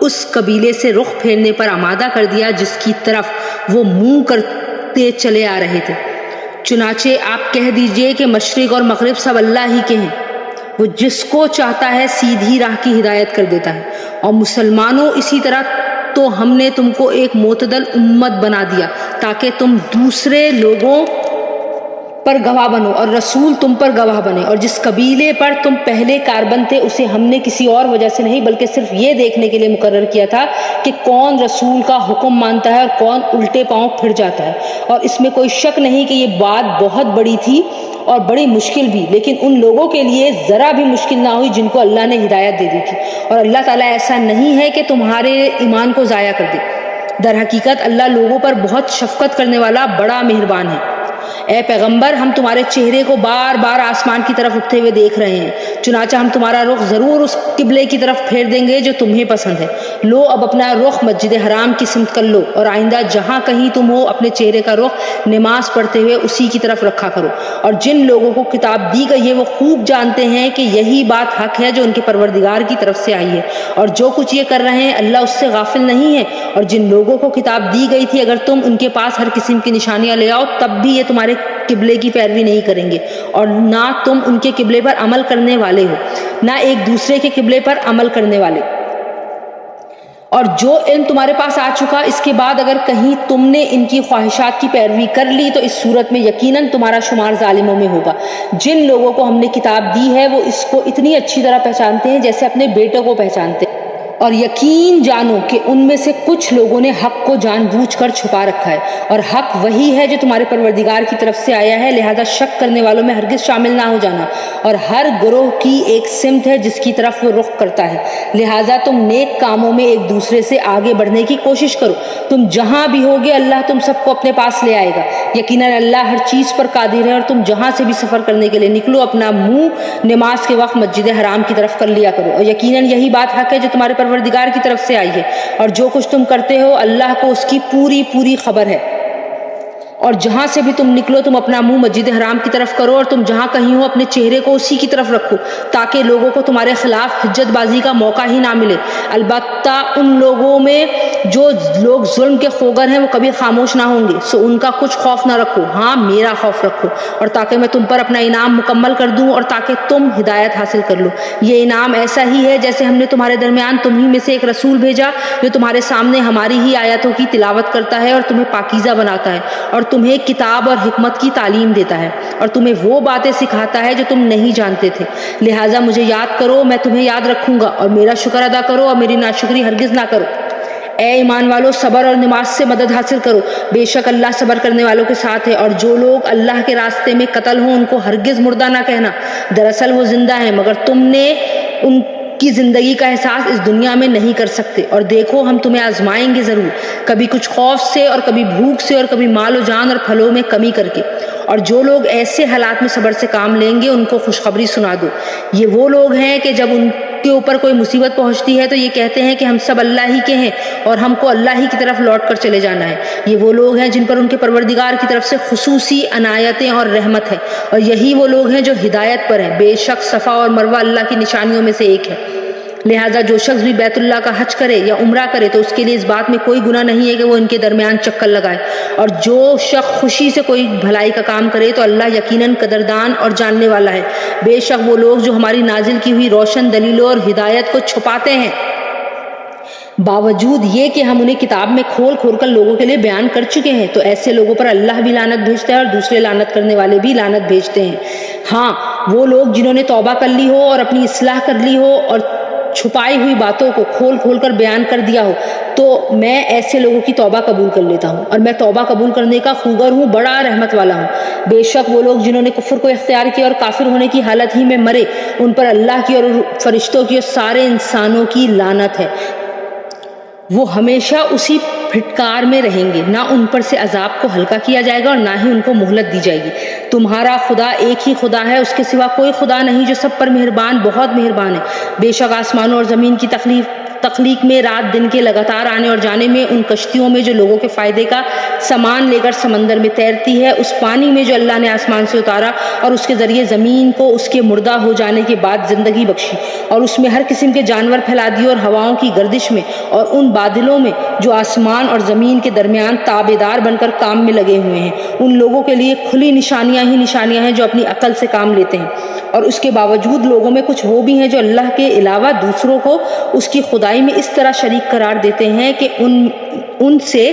اس قبیلے سے رخ پھیرنے پر آمادہ کر دیا جس کی طرف وہ منہ کرتے چلے آ رہے تھے۔ چنانچہ آپ کہہ دیجئے کہ مشرق اور مغرب سب اللہ ہی کے ہیں، وہ جس کو چاہتا ہے سیدھی راہ کی ہدایت کر دیتا ہے۔ اور مسلمانوں، اسی طرح تو ہم نے تم کو ایک معتدل امت بنا دیا تاکہ تم دوسرے لوگوں پر گواہ بنو اور رسول تم پر گواہ بنے، اور جس قبیلے پر تم پہلے کاربند تھے اسے ہم نے کسی اور وجہ سے نہیں بلکہ صرف یہ دیکھنے کے لیے مقرر کیا تھا کہ کون رسول کا حکم مانتا ہے اور کون الٹے پاؤں پھر جاتا ہے۔ اور اس میں کوئی شک نہیں کہ یہ بات بہت بڑی تھی اور بڑی مشکل بھی، لیکن ان لوگوں کے لیے ذرا بھی مشکل نہ ہوئی جن کو اللہ نے ہدایت دے دی تھی، اور اللہ تعالیٰ ایسا نہیں ہے کہ تمہارے ایمان کو ضائع کر دے۔ در حقیقت اللہ لوگوں پر بہت شفقت کرنے والا بڑا مہربان ہے۔ اے پیغمبر، ہم تمہارے چہرے کو بار بار آسمان کی طرف اٹھتے ہوئے دیکھ رہے ہیں، چنانچہ ہم تمہارا رخ ضرور اس قبلے کی طرف پھیر دیں گے جو تمہیں پسند ہے۔ لو اب اپنا رخ مسجد حرام کی سمت کر لو، اور آئندہ جہاں کہیں تم ہو اپنے چہرے کا رخ نماز پڑھتے ہوئے اسی کی طرف رکھا کرو۔ اور جن لوگوں کو کتاب دی گئی ہے وہ خوب جانتے ہیں کہ یہی بات حق ہے جو ان کے پروردگار کی طرف سے آئی ہے، اور جو کچھ یہ کر رہے ہیں اللہ اس سے غافل نہیں ہے۔ اور جن لوگوں کو کتاب دی گئی تھی اگر تم ان کے پاس ہر قسم کی نشانیاں لے آؤ تب بھی یہ تمہارے قبلے کی پیروی نہیں کریں گے، اور نہ تم ان کے قبلے پر عمل کرنے والے ہو، نہ ایک دوسرے کے قبلے پر عمل کرنے والے۔ اور جو علم تمہارے پاس آ چکا اس کے بعد اگر کہیں تم نے ان کی خواہشات کی پیروی کر لی تو اس صورت میں یقیناً تمہارا شمار ظالموں میں ہوگا۔ جن لوگوں کو ہم نے کتاب دی ہے وہ اس کو اتنی اچھی طرح پہچانتے ہیں جیسے اپنے بیٹوں کو پہچانتے ہیں، اور یقین جانو کہ ان میں سے کچھ لوگوں نے حق کو جان بوجھ کر چھپا رکھا ہے، اور حق وہی ہے جو تمہارے پروردگار کی طرف سے آیا ہے، لہذا شک کرنے والوں میں ہرگز شامل نہ ہو جانا۔ اور ہر گروہ کی ایک سمت ہے جس کی طرف وہ رخ کرتا ہے، لہذا تم نیک کاموں میں ایک دوسرے سے آگے بڑھنے کی کوشش کرو۔ تم جہاں بھی ہوگے اللہ تم سب کو اپنے پاس لے آئے گا، یقیناً اللہ ہر چیز پر قادر ہے۔ اور تم جہاں سے بھی سفر کرنے کے لیے نکلو اپنا منہ نماز کے وقت مسجد حرام کی طرف کر لیا کرو، اور یقیناً یہی بات حق ہے جو تمہارے پروردگار کی طرف سے آئی ہے، اور جو کچھ تم کرتے ہو اللہ کو اس کی پوری پوری خبر ہے۔ اور جہاں سے بھی تم نکلو تم اپنا منہ مسجد حرام کی طرف کرو، اور تم جہاں کہیں ہو اپنے چہرے کو اسی کی طرف رکھو تاکہ لوگوں کو تمہارے خلاف حجت بازی کا موقع ہی نہ ملے۔ البتہ ان لوگوں میں جو لوگ ظلم کے خوگر ہیں وہ کبھی خاموش نہ ہوں گے، سو ان کا کچھ خوف نہ رکھو، ہاں میرا خوف رکھو، اور تاکہ میں تم پر اپنا انعام مکمل کر دوں اور تاکہ تم ہدایت حاصل کر لو۔ یہ انعام ایسا ہی ہے جیسے ہم نے تمہارے درمیان تمہیں میں سے ایک رسول بھیجا جو تمہارے سامنے ہماری ہی آیاتوں کی تلاوت کرتا ہے اور تمہیں پاکیزہ بناتا ہے، اور تمہیں کتاب اور حکمت کی تعلیم دیتا ہے، اور تمہیں وہ باتیں سکھاتا ہے جو تم نہیں جانتے تھے۔ لہٰذا مجھے یاد کرو، میں تمہیں یاد رکھوں گا، اور میرا شکر ادا کرو اور میری ناشکری ہرگز نہ کرو۔ اے ایمان والو، صبر اور نماز سے مدد حاصل کرو، بے شک اللہ صبر کرنے والوں کے ساتھ ہے۔ اور جو لوگ اللہ کے راستے میں قتل ہوں ان کو ہرگز مردہ نہ کہنا، دراصل وہ زندہ ہیں مگر تم نے ان کی زندگی کا احساس اس دنیا میں نہیں کر سکتے۔ اور دیکھو ہم تمہیں آزمائیں گے ضرور، کبھی کچھ خوف سے اور کبھی بھوک سے اور کبھی مال و جان اور پھلوں میں کمی کر کے۔ اور جو لوگ ایسے حالات میں صبر سے کام لیں گے ان کو خوشخبری سنا دو، یہ وہ لوگ ہیں کہ جب ان کے اوپر کوئی مصیبت پہنچتی ہے تو یہ کہتے ہیں کہ ہم سب اللہ ہی کے ہیں اور ہم کو اللہ ہی کی طرف لوٹ کر چلے جانا ہے۔ یہ وہ لوگ ہیں جن پر ان کے پروردگار کی طرف سے خصوصی عنایتیں اور رحمت ہے، اور یہی وہ لوگ ہیں جو ہدایت پر ہیں۔ بے شک صفا اور مروہ اللہ کی نشانیوں میں سے ایک ہے، لہٰذا جو شخص بھی بیت اللہ کا حج کرے یا عمرہ کرے تو اس کے لیے اس بات میں کوئی گناہ نہیں ہے کہ وہ ان کے درمیان چکر لگائے، اور جو شخص خوشی سے کوئی بھلائی کا کام کرے تو اللہ یقیناً قدردان اور جاننے والا ہے۔ بے شک وہ لوگ جو ہماری نازل کی ہوئی روشن دلیلوں اور ہدایت کو چھپاتے ہیں، باوجود یہ کہ ہم انہیں کتاب میں کھول کھول کر لوگوں کے لیے بیان کر چکے ہیں، تو ایسے لوگوں پر اللہ بھی لعنت بھیجتا ہے اور دوسرے لعنت کرنے والے بھی لعنت بھیجتے ہیں۔ ہاں، وہ لوگ جنہوں نے توبہ کر لی ہو اور اپنی اصلاح کر لی ہو اور چھپائی ہوئی باتوں کو کھول کھول کر بیان کر دیا ہو، تو میں ایسے لوگوں کی توبہ قبول کر لیتا ہوں، اور میں توبہ قبول کرنے کا خوگر ہوں، بڑا رحمت والا ہوں۔ بے شک وہ لوگ جنہوں نے کفر کو اختیار کیا اور کافر ہونے کی حالت ہی میں مرے، ان پر اللہ کی اور فرشتوں کی اور سارے انسانوں کی لعنت ہے، وہ ہمیشہ اسی پھٹکار میں رہیں گے، نہ ان پر سے عذاب کو ہلکا کیا جائے گا اور نہ ہی ان کو مہلت دی جائے گی۔ تمہارا خدا ایک ہی خدا ہے، اس کے سوا کوئی خدا نہیں جو سب پر مہربان، بہت مہربان ہے۔ بے شک آسمانوں اور زمین کی تخلیق میں، رات دن کے لگاتار آنے اور جانے میں، ان کشتیوں میں جو لوگوں کے فائدے کا سامان لے کر سمندر میں تیرتی ہے، اس پانی میں جو اللہ نے آسمان سے اتارا اور اس کے ذریعے زمین کو اس کے مردہ ہو جانے کے بعد زندگی بخشی، اور اس میں ہر قسم کے جانور پھیلا دیے، اور ہواؤں کی گردش میں اور ان بادلوں میں جو آسمان اور زمین کے درمیان تابع دار بن کر کام میں لگے ہوئے ہیں، ان لوگوں کے لیے کھلی نشانیاں ہی نشانیاں ہیں جو اپنی عقل سے کام لیتے ہیں۔ اور اس کے باوجود لوگوں میں کچھ وہ بھی ہیں جو اللہ کے علاوہ دوسروں کو اس کی خدائی میں اس طرح شریک قرار دیتے ہیں کہ ان سے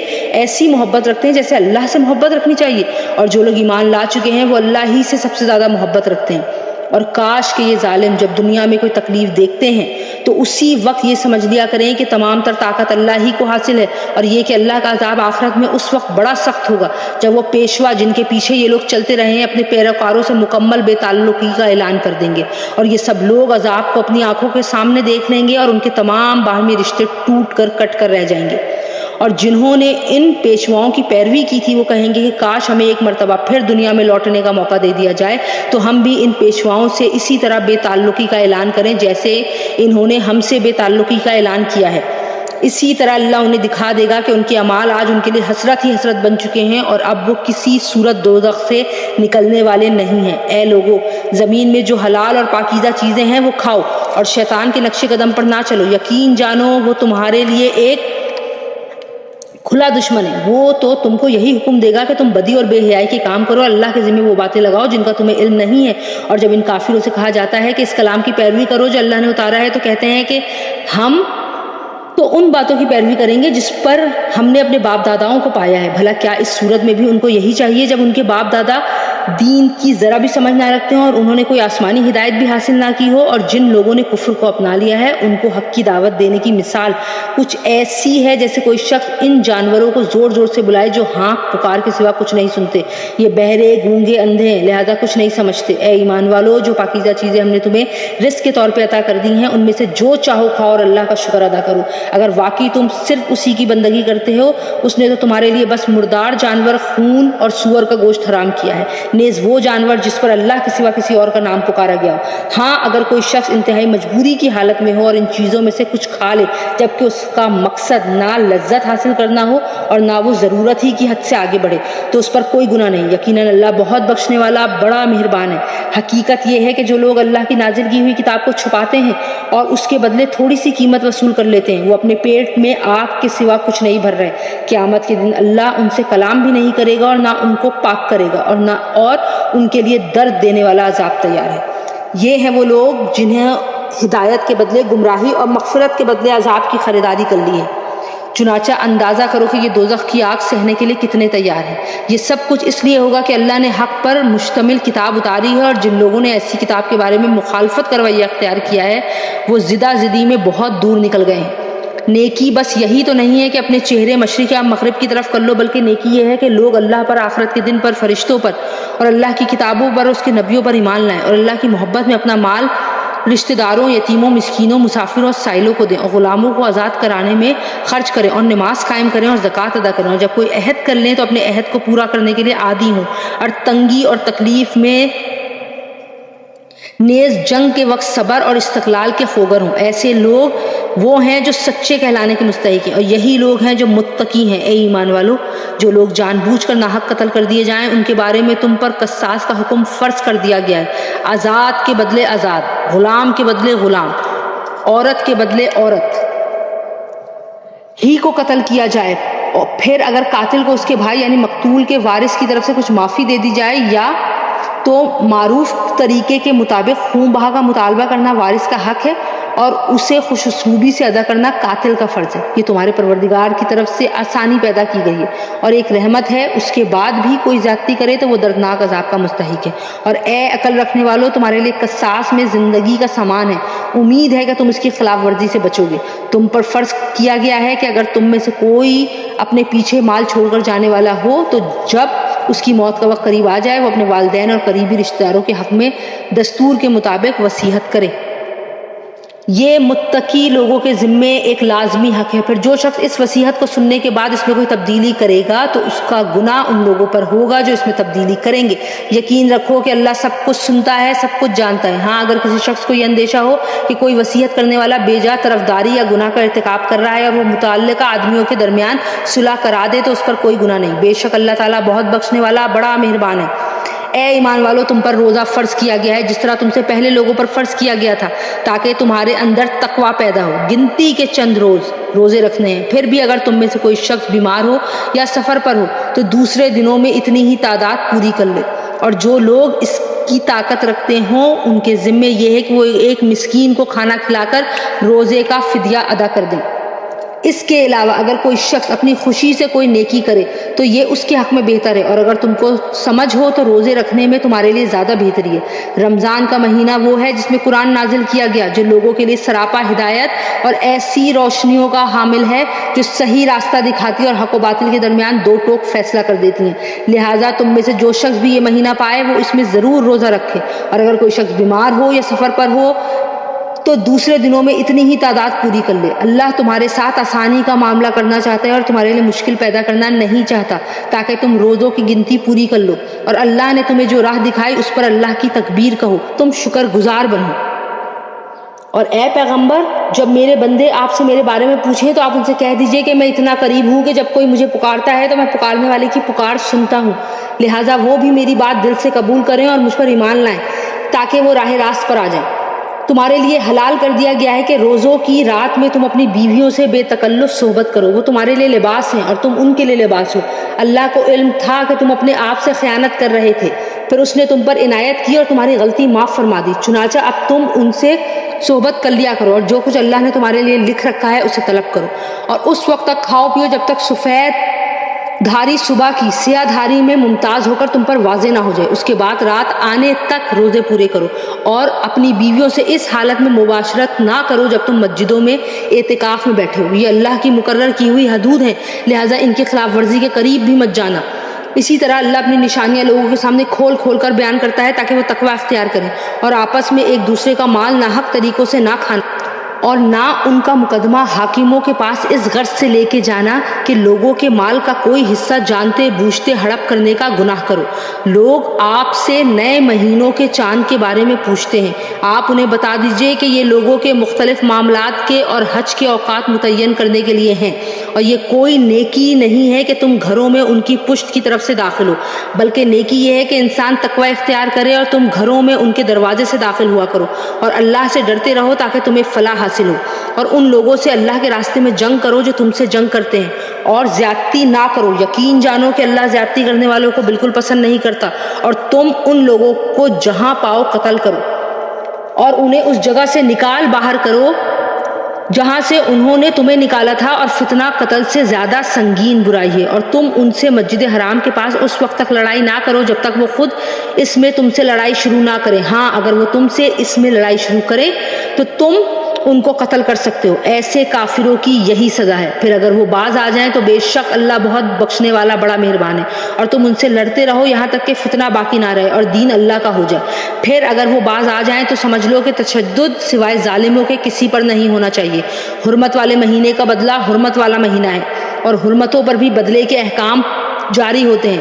ایسی محبت رکھتے ہیں جیسے اللہ سے محبت رکھنی چاہیے، اور جو لوگ ایمان لا چکے ہیں وہ اللہ ہی سے سب سے زیادہ محبت رکھتے ہیں۔ اور کاش کہ یہ ظالم جب دنیا میں کوئی تکلیف دیکھتے ہیں تو اسی وقت یہ سمجھ لیا کریں کہ تمام تر طاقت اللہ ہی کو حاصل ہے، اور یہ کہ اللہ کا عذاب آخرت میں اس وقت بڑا سخت ہوگا جب وہ پیشوا جن کے پیچھے یہ لوگ چلتے رہے ہیں اپنے پیروکاروں سے مکمل بے تعلقی کا اعلان کر دیں گے، اور یہ سب لوگ عذاب کو اپنی آنکھوں کے سامنے دیکھ لیں گے اور ان کے تمام باہمی رشتے ٹوٹ کر کٹ کر رہ جائیں گے۔ اور جنہوں نے ان پیشواؤں کی پیروی کی تھی وہ کہیں گے کہ کاش ہمیں ایک مرتبہ پھر دنیا میں لوٹنے کا موقع دے دیا جائے تو ہم بھی ان پیشواؤں سے اسی طرح بے تعلقی کا اعلان کریں جیسے انہوں نے ہم سے بے تعلقی کا اعلان کیا ہے۔ اسی طرح اللہ انہیں دکھا دے گا کہ ان کے اعمال آج ان کے لیے حسرت ہی حسرت بن چکے ہیں، اور اب وہ کسی صورت دوزخ سے نکلنے والے نہیں ہیں۔ اے لوگو، زمین میں جو حلال اور پاکیزہ چیزیں ہیں وہ کھاؤ، اور شیطان کے نقش قدم پر نہ چلو، یقین جانو وہ تمہارے لیے ایک کھلا دشمن ہے۔ وہ تو تم کو یہی حکم دے گا کہ تم بدی اور بے حیائی کے کام کرو، اللہ کے ذمہ وہ باتیں لگاؤ جن کا تمہیں علم نہیں ہے۔ اور جب ان کافروں سے کہا جاتا ہے کہ اس کلام کی پیروی کرو جو اللہ نے اتارا ہے، تو کہتے ہیں کہ ہم تو ان باتوں کی پیروی کریں گے جس پر ہم نے اپنے باپ داداؤں کو پایا ہے۔ بھلا کیا اس صورت میں بھی ان کو یہی چاہیے جب ان کے باپ دادا دین کی ذرا بھی سمجھ نہ رکھتے ہوں اور انہوں نے کوئی آسمانی ہدایت بھی حاصل نہ کی ہو؟ اور جن لوگوں نے کفر کو اپنا لیا ہے ان کو حق کی دعوت دینے کی مثال کچھ ایسی ہے جیسے کوئی شخص ان جانوروں کو زور زور سے بلائے جو ہانک پکار کے سوا کچھ نہیں سنتے۔ یہ بہرے، گونگے، اندھے ہیں، لہذا کچھ نہیں سمجھتے۔ اے ایمان والو، جو پاکیزہ چیزیں ہم نے تمہیں رزق کے طور پہ عطا کر دی ہیں ان میں سے جو چاہو کھاؤ اور اللہ کا شکر ادا کرو۔ اگر واقعی تم صرف اسی کی بندگی کرتے ہو، اس نے تو تمہارے لیے بس مردار جانور، خون اور سور کا گوشت حرام کیا ہے، نیز وہ جانور جس پر اللہ کے سوا کسی اور کا نام پکارا گیا ہو۔ ہاں، اگر کوئی شخص انتہائی مجبوری کی حالت میں ہو اور ان چیزوں میں سے کچھ کھا لے جبکہ اس کا مقصد نہ لذت حاصل کرنا ہو اور نہ وہ ضرورت ہی کی حد سے آگے بڑھے، تو اس پر کوئی گناہ نہیں، یقیناً اللہ بہت بخشنے والا، بڑا مہربان ہے۔ حقیقت یہ ہے کہ جو لوگ اللہ کی نازل کی ہوئی کتاب کو چھپاتے ہیں اور اس کے بدلے تھوڑی سی قیمت وصول کر لیتے ہیں، وہ اپنے پیٹ میں آگ کے سوا کچھ نہیں بھر رہے۔ قیامت کے دن اللہ ان سے کلام بھی نہیں کرے گا اور نہ ان کو پاک کرے گا، اور ان کے لیے درد دینے والا عذاب تیار ہے۔ یہ ہیں وہ لوگ جنہیں ہدایت کے بدلے گمراہی اور مغفرت کے بدلے عذاب کی خریداری کر لی ہے۔ چنانچہ اندازہ کرو کہ یہ دوزخ کی آگ سہنے کے لیے کتنے تیار ہیں۔ یہ سب کچھ اس لیے ہوگا کہ اللہ نے حق پر مشتمل کتاب اتاری ہے، اور جن لوگوں نے ایسی کتاب کے بارے میں مخالفت کا رویہ اختیار کیا ہے وہ زدہ زدی میں بہت دور نکل گئے ہیں۔ نیکی بس یہی تو نہیں ہے کہ اپنے چہرے مشرق یا مغرب کی طرف کر لو، بلکہ نیکی یہ ہے کہ لوگ اللہ پر، آخرت کے دن پر، فرشتوں پر اور اللہ کی کتابوں پر، اس کے نبیوں پر ایمان لائیں، اور اللہ کی محبت میں اپنا مال رشتہ داروں، یتیموں، مسکینوں، مسافروں اور سائلوں کو دیں، اور غلاموں کو آزاد کرانے میں خرچ کریں، اور نماز قائم کریں اور زکوٰۃ ادا کریں، اور جب کوئی عہد کر لیں تو اپنے عہد کو پورا کرنے کے لیے عادی ہوں، اور تنگی اور تکلیف میں نیز جنگ کے وقت صبر اور استقلال کے خوگر ہوں۔ ایسے لوگ وہ ہیں جو سچے کہلانے کے مستحق ہیں، اور یہی لوگ ہیں جو متقی ہیں۔ اے ایمان والو، جو لوگ جان بوجھ کر ناحق قتل کر دیے جائیں ان کے بارے میں تم پر قصاص کا حکم فرض کر دیا گیا ہے۔ آزاد کے بدلے آزاد، غلام کے بدلے غلام، عورت کے بدلے عورت ہی کو قتل کیا جائے، اور پھر اگر قاتل کو اس کے بھائی یعنی مقتول کے وارث کی طرف سے کچھ معافی دے دی جائے یا تو معروف طریقے کے مطابق خون بہا کا مطالبہ کرنا وارث کا حق ہے، اور اسے خوش اسلوبی سے ادا کرنا قاتل کا فرض ہے۔ یہ تمہارے پروردگار کی طرف سے آسانی پیدا کی گئی ہے اور ایک رحمت ہے۔ اس کے بعد بھی کوئی زیادتی کرے تو وہ دردناک عذاب کا مستحق ہے۔ اور اے عقل رکھنے والو، تمہارے لیے قصاص میں زندگی کا سامان ہے، امید ہے کہ تم اس کی خلاف ورزی سے بچو گے۔ تم پر فرض کیا گیا ہے کہ اگر تم میں سے کوئی اپنے پیچھے مال چھوڑ کر جانے والا ہو تو جب اس کی موت کا وقت قریب آ جائے وہ اپنے والدین اور قریبی رشتہ داروں کے حق میں دستور کے مطابق وصیت کرے۔ یہ متقی لوگوں کے ذمے ایک لازمی حق ہے۔ پھر جو شخص اس وصیت کو سننے کے بعد اس میں کوئی تبدیلی کرے گا تو اس کا گناہ ان لوگوں پر ہوگا جو اس میں تبدیلی کریں گے۔ یقین رکھو کہ اللہ سب کچھ سنتا ہے، سب کچھ جانتا ہے۔ ہاں، اگر کسی شخص کو یہ اندیشہ ہو کہ کوئی وصیت کرنے والا بے جا طرفداری یا گناہ کا ارتکاب کر رہا ہے اور وہ متعلقہ آدمیوں کے درمیان صلح کرا دے تو اس پر کوئی گناہ نہیں۔ بے شک اللہ تعالیٰ بہت بخشنے والا، بڑا مہربان ہے۔ اے ایمان والو، تم پر روزہ فرض کیا گیا ہے جس طرح تم سے پہلے لوگوں پر فرض کیا گیا تھا، تاکہ تمہارے اندر تقویٰ پیدا ہو۔ گنتی کے چند روزے رکھنے ہیں۔ پھر بھی اگر تم میں سے کوئی شخص بیمار ہو یا سفر پر ہو تو دوسرے دنوں میں اتنی ہی تعداد پوری کر لے، اور جو لوگ اس کی طاقت رکھتے ہوں ان کے ذمے یہ ہے کہ وہ ایک مسکین کو کھانا کھلا کر روزے کا فدیہ ادا کر دیں۔ اس کے علاوہ اگر کوئی شخص اپنی خوشی سے کوئی نیکی کرے تو یہ اس کے حق میں بہتر ہے، اور اگر تم کو سمجھ ہو تو روزے رکھنے میں تمہارے لیے زیادہ بہتری ہے۔ رمضان کا مہینہ وہ ہے جس میں قرآن نازل کیا گیا، جو لوگوں کے لیے سراپا ہدایت اور ایسی روشنیوں کا حامل ہے جو صحیح راستہ دکھاتی ہے اور حق و باطل کے درمیان دو ٹوک فیصلہ کر دیتی ہیں۔ لہٰذا تم میں سے جو شخص بھی یہ مہینہ پائے وہ اس میں ضرور روزہ رکھے، اور اگر کوئی شخص بیمار ہو یا سفر پر ہو تو دوسرے دنوں میں اتنی ہی تعداد پوری کر لے۔ اللہ تمہارے ساتھ آسانی کا معاملہ کرنا چاہتا ہے اور تمہارے لیے مشکل پیدا کرنا نہیں چاہتا، تاکہ تم روزوں کی گنتی پوری کر لو، اور اللہ نے تمہیں جو راہ دکھائی اس پر اللہ کی تکبیر کہو، تم شکر گزار بنو۔ اور اے پیغمبر، جب میرے بندے آپ سے میرے بارے میں پوچھیں تو آپ ان سے کہہ دیجئے کہ میں اتنا قریب ہوں کہ جب کوئی مجھے پکارتا ہے تو میں پکارنے والے کی پکار سنتا ہوں، لہٰذا وہ بھی میری بات دل سے قبول کریں اور مجھ پر ایمان لائیں تاکہ وہ راہ راست پر آ جائیں۔ تمہارے لیے حلال کر دیا گیا ہے کہ روزوں کی رات میں تم اپنی بیویوں سے بے تکلف صحبت کرو، وہ تمہارے لیے لباس ہیں اور تم ان کے لیے لباس ہو۔ اللہ کو علم تھا کہ تم اپنے آپ سے خیانت کر رہے تھے، پھر اس نے تم پر عنایت کی اور تمہاری غلطی معاف فرما دی، چنانچہ اب تم ان سے صحبت کر لیا کرو، اور جو کچھ اللہ نے تمہارے لیے لکھ رکھا ہے اسے طلب کرو، اور اس وقت تک کھاؤ پیو جب تک سفید دھاری صبح کی سیاہ دھاری میں ممتاز ہو کر تم پر واضح نہ ہو جائے۔ اس کے بعد رات آنے تک روزے پورے کرو، اور اپنی بیویوں سے اس حالت میں مباشرت نہ کرو جب تم مسجدوں میں اعتکاف میں بیٹھے ہو۔ یہ اللہ کی مقرر کی ہوئی حدود ہیں، لہٰذا ان کی خلاف ورزی کے قریب بھی مت جانا۔ اسی طرح اللہ اپنی نشانیاں لوگوں کے سامنے کھول کھول کر بیان کرتا ہے تاکہ وہ تقوی اختیار کریں، اور آپس میں ایک دوسرے کا مال ناحق طریقوں سے نہ کھانا، اور نہ ان کا مقدمہ حاکموں کے پاس اس غرض سے لے کے جانا کہ لوگوں کے مال کا کوئی حصہ جانتے بوجھتے ہڑپ کرنے کا گناہ کرو۔ لوگ آپ سے نئے مہینوں کے چاند کے بارے میں پوچھتے ہیں، آپ انہیں بتا دیجئے کہ یہ لوگوں کے مختلف معاملات کے اور حج کے اوقات متعین کرنے کے لیے ہیں، اور یہ کوئی نیکی نہیں ہے کہ تم گھروں میں ان کی پشت کی طرف سے داخل ہو، بلکہ نیکی یہ ہے کہ انسان تقوی اختیار کرے اور تم گھروں میں ان کے دروازے سے داخل ہوا کرو، اور اللہ سے ڈرتے رہو تاکہ تمہیں فلاح حاصل ہو، اور ان لوگوں سے اللہ کے راستے میں جنگ کرو جو تم سے جنگ کرتے ہیں، اور زیادتی نہ کرو، یقین جانو کہ اللہ زیادتی کرنے والوں کو بالکل پسند نہیں کرتا، اور تم ان لوگوں کو جہاں پاؤ قتل کرو، اور انہیں اس جگہ سے نکال باہر کرو جہاں سے انہوں نے تمہیں نکالا تھا، اور فتنہ قتل سے زیادہ سنگین برائی ہے، اور تم ان سے مسجد حرام کے پاس اس وقت تک لڑائی نہ کرو جب تک وہ خود اس میں تم سے لڑائی شروع نہ کرے۔ ہاں، اگر وہ تم سے اس میں لڑائی شروع کرے تو تم ان کو قتل کر سکتے ہو، ایسے کافروں کی یہی سزا ہے۔ پھر اگر وہ باز آ جائیں تو بے شک اللہ بہت بخشنے والا بڑا مہربان ہے، اور تم ان سے لڑتے رہو یہاں تک کہ فتنہ باقی نہ رہے اور دین اللہ کا ہو جائے۔ پھر اگر وہ باز آ جائیں تو سمجھ لو کہ تشدد سوائے ظالموں کے کسی پر نہیں ہونا چاہیے۔ حرمت والے مہینے کا بدلہ حرمت والا مہینہ ہے، اور حرمتوں پر بھی بدلے کے احکام جاری ہوتے ہیں،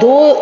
2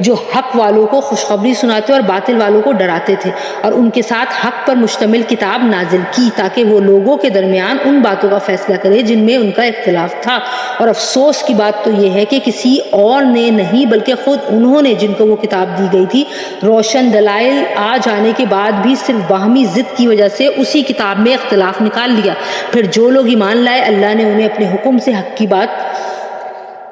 جو حق والوں کو خوشخبری سناتے اور باطل والوں کو ڈراتے تھے، اور ان کے ساتھ حق پر مشتمل کتاب نازل کی تاکہ وہ لوگوں کے درمیان ان باتوں کا فیصلہ کرے جن میں ان کا اختلاف تھا۔ اور افسوس کی بات تو یہ ہے کہ کسی اور نے نہیں بلکہ خود انہوں نے، جن کو وہ کتاب دی گئی تھی، روشن دلائل آ جانے کے بعد بھی صرف باہمی ضد کی وجہ سے اسی کتاب میں اختلاف نکال لیا۔ پھر جو لوگ ایمان لائے، اللہ نے انہیں اپنے حکم سے حق کی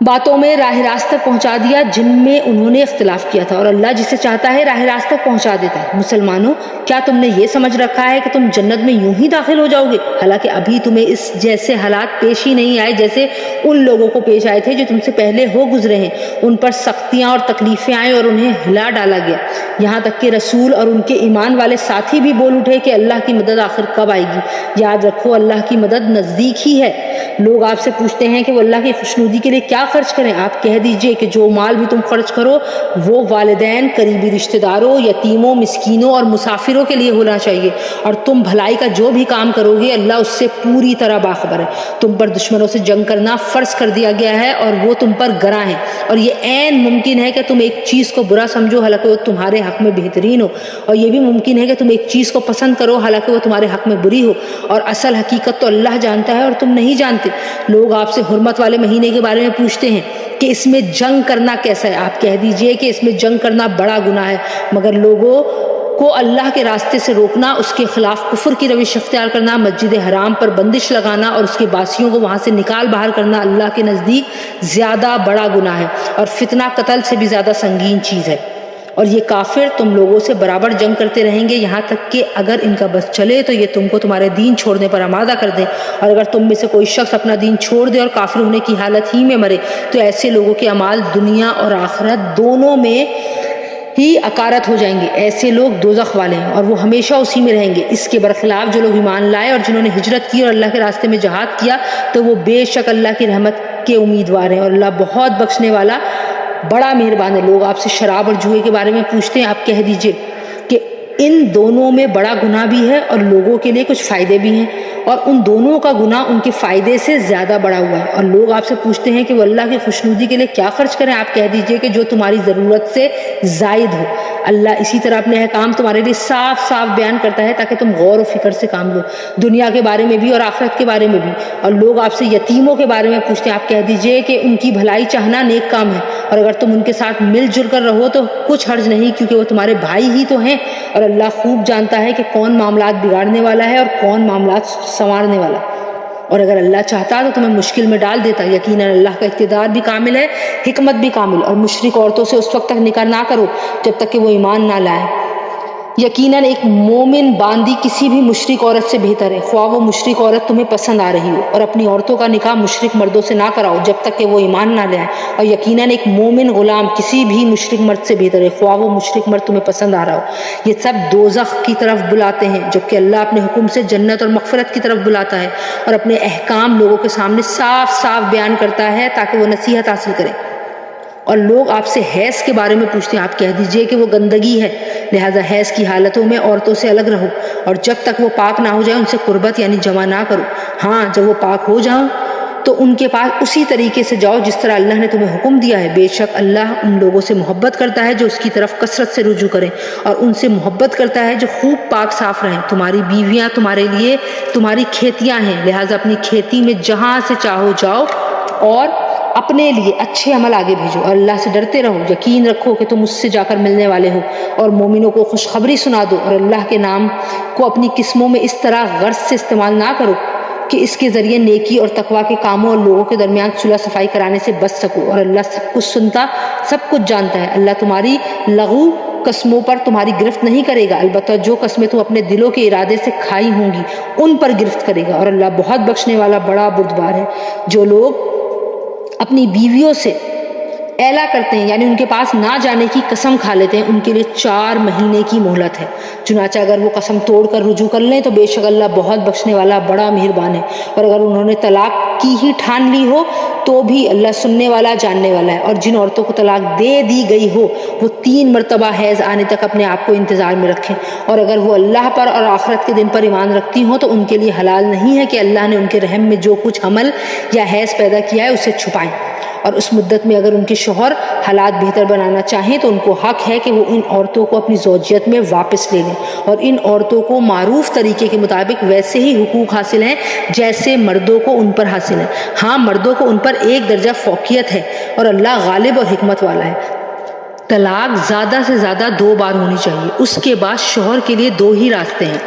باتوں میں راہ راست تک پہنچا دیا جن میں انہوں نے اختلاف کیا تھا، اور اللہ جسے چاہتا ہے راہ راست تک پہنچا دیتا ہے۔ مسلمانوں، کیا تم نے یہ سمجھ رکھا ہے کہ تم جنت میں یوں ہی داخل ہو جاؤ گے، حالانکہ ابھی تمہیں اس جیسے حالات پیش ہی نہیں آئے جیسے ان لوگوں کو پیش آئے تھے جو تم سے پہلے ہو گزرے ہیں۔ ان پر سختیاں اور تکلیفیں آئیں اور انہیں ہلا ڈالا گیا، یہاں تک کہ رسول اور ان کے ایمان والے ساتھی بھی بول اٹھے کہ اللہ کی مدد آخر کب آئے گی۔ یاد رکھو، اللہ کی مدد نزدیک ہی ہے۔ لوگ آپ سے پوچھتے ہیں کہ وہ اللہ کی خوشنودی کے لیے کیا خرچ کریں۔ آپ کہہ دیجئے کہ جو مال بھی تم خرچ کرو وہ والدین، قریبی رشتہ داروں، یتیموں، مسکینوں اور مسافروں کے لیے ہونا چاہیے، اور تم بھلائی کا جو بھی کام کرو گے اللہ اس سے پوری طرح باخبر ہے۔ تم پر دشمنوں سے جنگ کرنا فرض کر دیا گیا ہے اور وہ تم پر گراں ہیں، اور یہ عین ممکن ہے کہ تم ایک چیز کو برا سمجھو حالانکہ وہ تمہارے حق میں بہترین ہو، اور یہ بھی ممکن ہے کہ تم ایک چیز کو پسند کرو حالانکہ وہ تمہارے حق میں بری ہو، اور اصل حقیقت تو اللہ جانتا ہے اور تم نہیں جانتے۔ لوگ آپ سے حرمت والے مہینے کے بارے میں پوچھتے ہیں کہ اس میں جنگ کرنا کیسا ہے۔ آپ کہہ دیجئے کہ اس میں جنگ کرنا بڑا گناہ ہے، مگر لوگوں کو اللہ کے راستے سے روکنا، اس کے خلاف کفر کی روش اختیار کرنا، مسجد حرام پر بندش لگانا اور اس کے باسیوں کو وہاں سے نکال باہر کرنا اللہ کے نزدیک زیادہ بڑا گناہ ہے، اور فتنہ قتل سے بھی زیادہ سنگین چیز ہے۔ اور یہ کافر تم لوگوں سے برابر جنگ کرتے رہیں گے یہاں تک کہ اگر ان کا بس چلے تو یہ تم کو تمہارے دین چھوڑنے پر آمادہ کر دیں، اور اگر تم میں سے کوئی شخص اپنا دین چھوڑ دے اور کافر ہونے کی حالت ہی میں مرے تو ایسے لوگوں کے اعمال دنیا اور آخرت دونوں میں ہی اکارت ہو جائیں گے۔ ایسے لوگ دوزخ والے ہیں اور وہ ہمیشہ اسی میں رہیں گے۔ اس کے برخلاف جو لوگ ایمان لائے اور جنہوں نے ہجرت کی اور اللہ کے راستے میں جہاد کیا تو وہ بے شک اللہ کی رحمت کے امیدوار ہیں، اور اللہ بہت بخشنے والا بڑا مہربان ہے۔ لوگ آپ سے شراب اور جوئے کے بارے میں پوچھتے ہیں، آپ کہہ دیجئے کہ ان دونوں میں بڑا گناہ بھی ہے اور لوگوں کے لیے کچھ فائدے بھی ہیں، اور ان دونوں کا گناہ ان کے فائدے سے زیادہ بڑا ہوا ہے۔ اور لوگ آپ سے پوچھتے ہیں کہ وہ اللہ کی خوشنودی کے لیے کیا خرچ کریں۔ آپ کہہ دیجئے کہ جو تمہاری ضرورت سے زائد ہو۔ اللہ اسی طرح اپنے احکام تمہارے لیے صاف صاف بیان کرتا ہے تاکہ تم غور و فکر سے کام لو، دنیا کے بارے میں بھی اور آخرت کے بارے میں بھی۔ اور لوگ آپ سے یتیموں کے بارے میں پوچھتے ہیں، آپ کہہ دیجئے کہ ان کی بھلائی چاہنا نیک کام ہے، اور اگر تم ان کے ساتھ مل جل کر رہو تو کچھ حرج نہیں، کیونکہ وہ تمہارے بھائی ہی تو ہیں، اور اللہ خوب جانتا ہے کہ کون معاملات بگاڑنے والا ہے اور کون معاملات سنوارنے والا۔ اور اگر اللہ چاہتا تو تمہیں مشکل میں ڈال دیتا۔ یقیناً اللہ کا اقتدار بھی کامل ہے، حکمت بھی کامل۔ اور مشرک عورتوں سے اس وقت تک نکاح نہ کرو جب تک کہ وہ ایمان نہ لائیں۔ یقیناً ایک مومن باندی کسی بھی مشرک عورت سے بہتر ہے، خواہ وہ مشرک عورت تمہیں پسند آ رہی ہو۔ اور اپنی عورتوں کا نکاح مشرک مردوں سے نہ کراؤ جب تک کہ وہ ایمان نہ لائیں۔ اور یقیناً ایک مومن غلام کسی بھی مشرک مرد سے بہتر ہے، خواہ وہ مشرک مرد تمہیں پسند آ رہا ہو۔ یہ سب دوزخ کی طرف بلاتے ہیں، جبکہ اللہ اپنے حکم سے جنت اور مغفرت کی طرف بلاتا ہے، اور اپنے احکام لوگوں کے سامنے صاف صاف بیان کرتا ہے تاکہ وہ نصیحت حاصل کریں۔ اور لوگ آپ سے حیض کے بارے میں پوچھتے ہیں، آپ کہہ دیجئے کہ وہ گندگی ہے، لہٰذا حیض کی حالتوں میں عورتوں سے الگ رہو، اور جب تک وہ پاک نہ ہو جائے ان سے قربت یعنی جمع نہ کرو۔ ہاں، جب وہ پاک ہو جاؤ تو ان کے پاس اسی طریقے سے جاؤ جس طرح اللہ نے تمہیں حکم دیا ہے۔ بے شک اللہ ان لوگوں سے محبت کرتا ہے جو اس کی طرف کثرت سے رجوع کریں، اور ان سے محبت کرتا ہے جو خوب پاک صاف رہیں۔ تمہاری بیویاں تمہارے لیے تمہاری کھیتیاں ہیں، لہٰذا اپنی کھیتی میں جہاں سے چاہو جاؤ اور اپنے لیے اچھے عمل آگے بھیجو، اور اللہ سے ڈرتے رہو۔ یقین رکھو کہ تم اس سے جا کر ملنے والے ہو، اور مومنوں کو خوشخبری سنا دو، اور اللہ کے نام کو اپنی قسموں میں اس طرح غرض سے استعمال نہ کرو کہ اس کے ذریعے نیکی اور تقویٰ کے کاموں اور لوگوں کے درمیان صلح صفائی کرانے سے بچ سکو، اور اللہ سب کچھ سنتا، سب کچھ جانتا ہے۔ اللہ تمہاری لغو قسموں پر تمہاری گرفت نہیں کرے گا، البتہ جو قسمیں تم اپنے دلوں کے ارادے سے کھائی ہوں گی ان پر گرفت کرے گا، اور اللہ بہت بخشنے والا بڑا بردبار ہے۔ جو لوگ اپنی بیویوں سے اعلیٰ کرتے ہیں یعنی ان کے پاس نہ جانے کی قسم کھا لیتے ہیں، ان کے لیے 4 مہینے کی مہلت ہے، چنانچہ اگر وہ قسم توڑ کر رجوع کر لیں تو بے شک اللہ بہت بخشنے والا بڑا مہربان ہے۔ اور اگر انہوں نے طلاق کی ہی ٹھان لی ہو تو بھی اللہ سننے والا جاننے والا ہے۔ اور جن عورتوں کو طلاق دے دی گئی ہو وہ 3 مرتبہ حیض آنے تک اپنے آپ کو انتظار میں رکھیں، اور اگر وہ اللہ پر اور آخرت کے دن پر ایمان رکھتی ہوں تو ان کے لیے حلال نہیں ہے کہ اللہ نے ان کے رحم میں جو کچھ حمل یا حیض پیدا کیا ہے اسے چھپائیں، اور اس مدت میں اگر ان کے شوہر حالات بہتر بنانا چاہیں تو ان کو حق ہے کہ وہ ان عورتوں کو اپنی زوجیت میں واپس لے لیں، اور ان عورتوں کو معروف طریقے کے مطابق ویسے ہی حقوق حاصل ہیں جیسے مردوں کو ان پر حاصل ہیں۔ ہاں، مردوں کو ان پر ایک درجہ فوقیت ہے، اور اللہ غالب اور حکمت والا ہے۔ طلاق زیادہ سے زیادہ 2 بار ہونی چاہیے۔ اس کے بعد شوہر کے لیے 2 ہی راستے ہیں،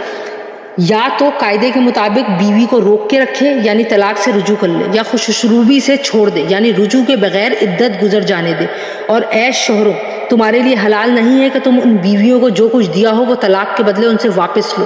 یا تو قاعدے کے مطابق بیوی کو روک کے رکھے یعنی طلاق سے رجوع کر لے، یا خوش اسلوبی سے چھوڑ دے یعنی رجوع کے بغیر عدت گزر جانے دے۔ اور اے شوہروں، تمہارے لیے حلال نہیں ہے کہ تم ان بیویوں کو جو کچھ دیا ہو وہ طلاق کے بدلے ان سے واپس لو،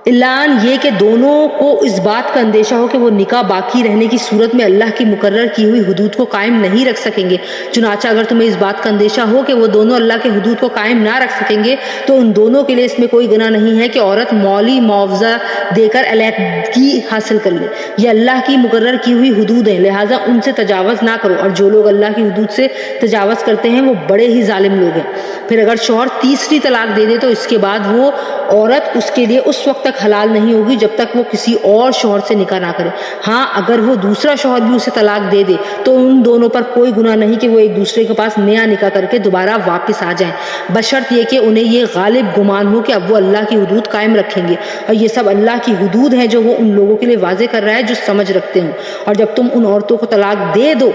اعلان یہ کہ دونوں کو اس بات کا اندیشہ ہو کہ وہ نکاح باقی رہنے کی صورت میں اللہ کی مقرر کی ہوئی حدود کو قائم نہیں رکھ سکیں گے۔ چنانچہ اگر تمہیں اس بات کا اندیشہ ہو کہ وہ دونوں اللہ کے حدود کو قائم نہ رکھ سکیں گے تو ان دونوں کے لیے اس میں کوئی گناہ نہیں ہے کہ عورت مولی معاوضہ دے کر علیحدگی حاصل کر لے۔ یہ اللہ کی مقرر کی ہوئی حدود ہیں، لہٰذا ان سے تجاوز نہ کرو، اور جو لوگ اللہ کی حدود سے تجاوز کرتے ہیں وہ بڑے ہی ظالم لوگ ہیں۔ پھر اگر شوہر تیسری طلاق دے دے تو اس کے بعد وہ عورت اس کے لیے اس وقت تک حلال نہیں ہوگی جب تک وہ کسی اور شوہر سے نکاح نہ کرے۔ ہاں، اگر وہ دوسرا شوہر بھی اسے طلاق دے دے تو ان دونوں پر کوئی گناہ نہیں کہ وہ ایک دوسرے کے پاس نیا نکاح کر کے دوبارہ واپس آ جائیں، بشرط یہ کہ انہیں یہ غالب گمان ہو کہ اب وہ اللہ کی حدود قائم رکھیں گے، اور یہ سب اللہ کی حدود ہیں جو وہ ان لوگوں کے لیے واضح کر رہا ہے جو سمجھ رکھتے ہوں۔ اور جب تم ان عورتوں کو طلاق دے دو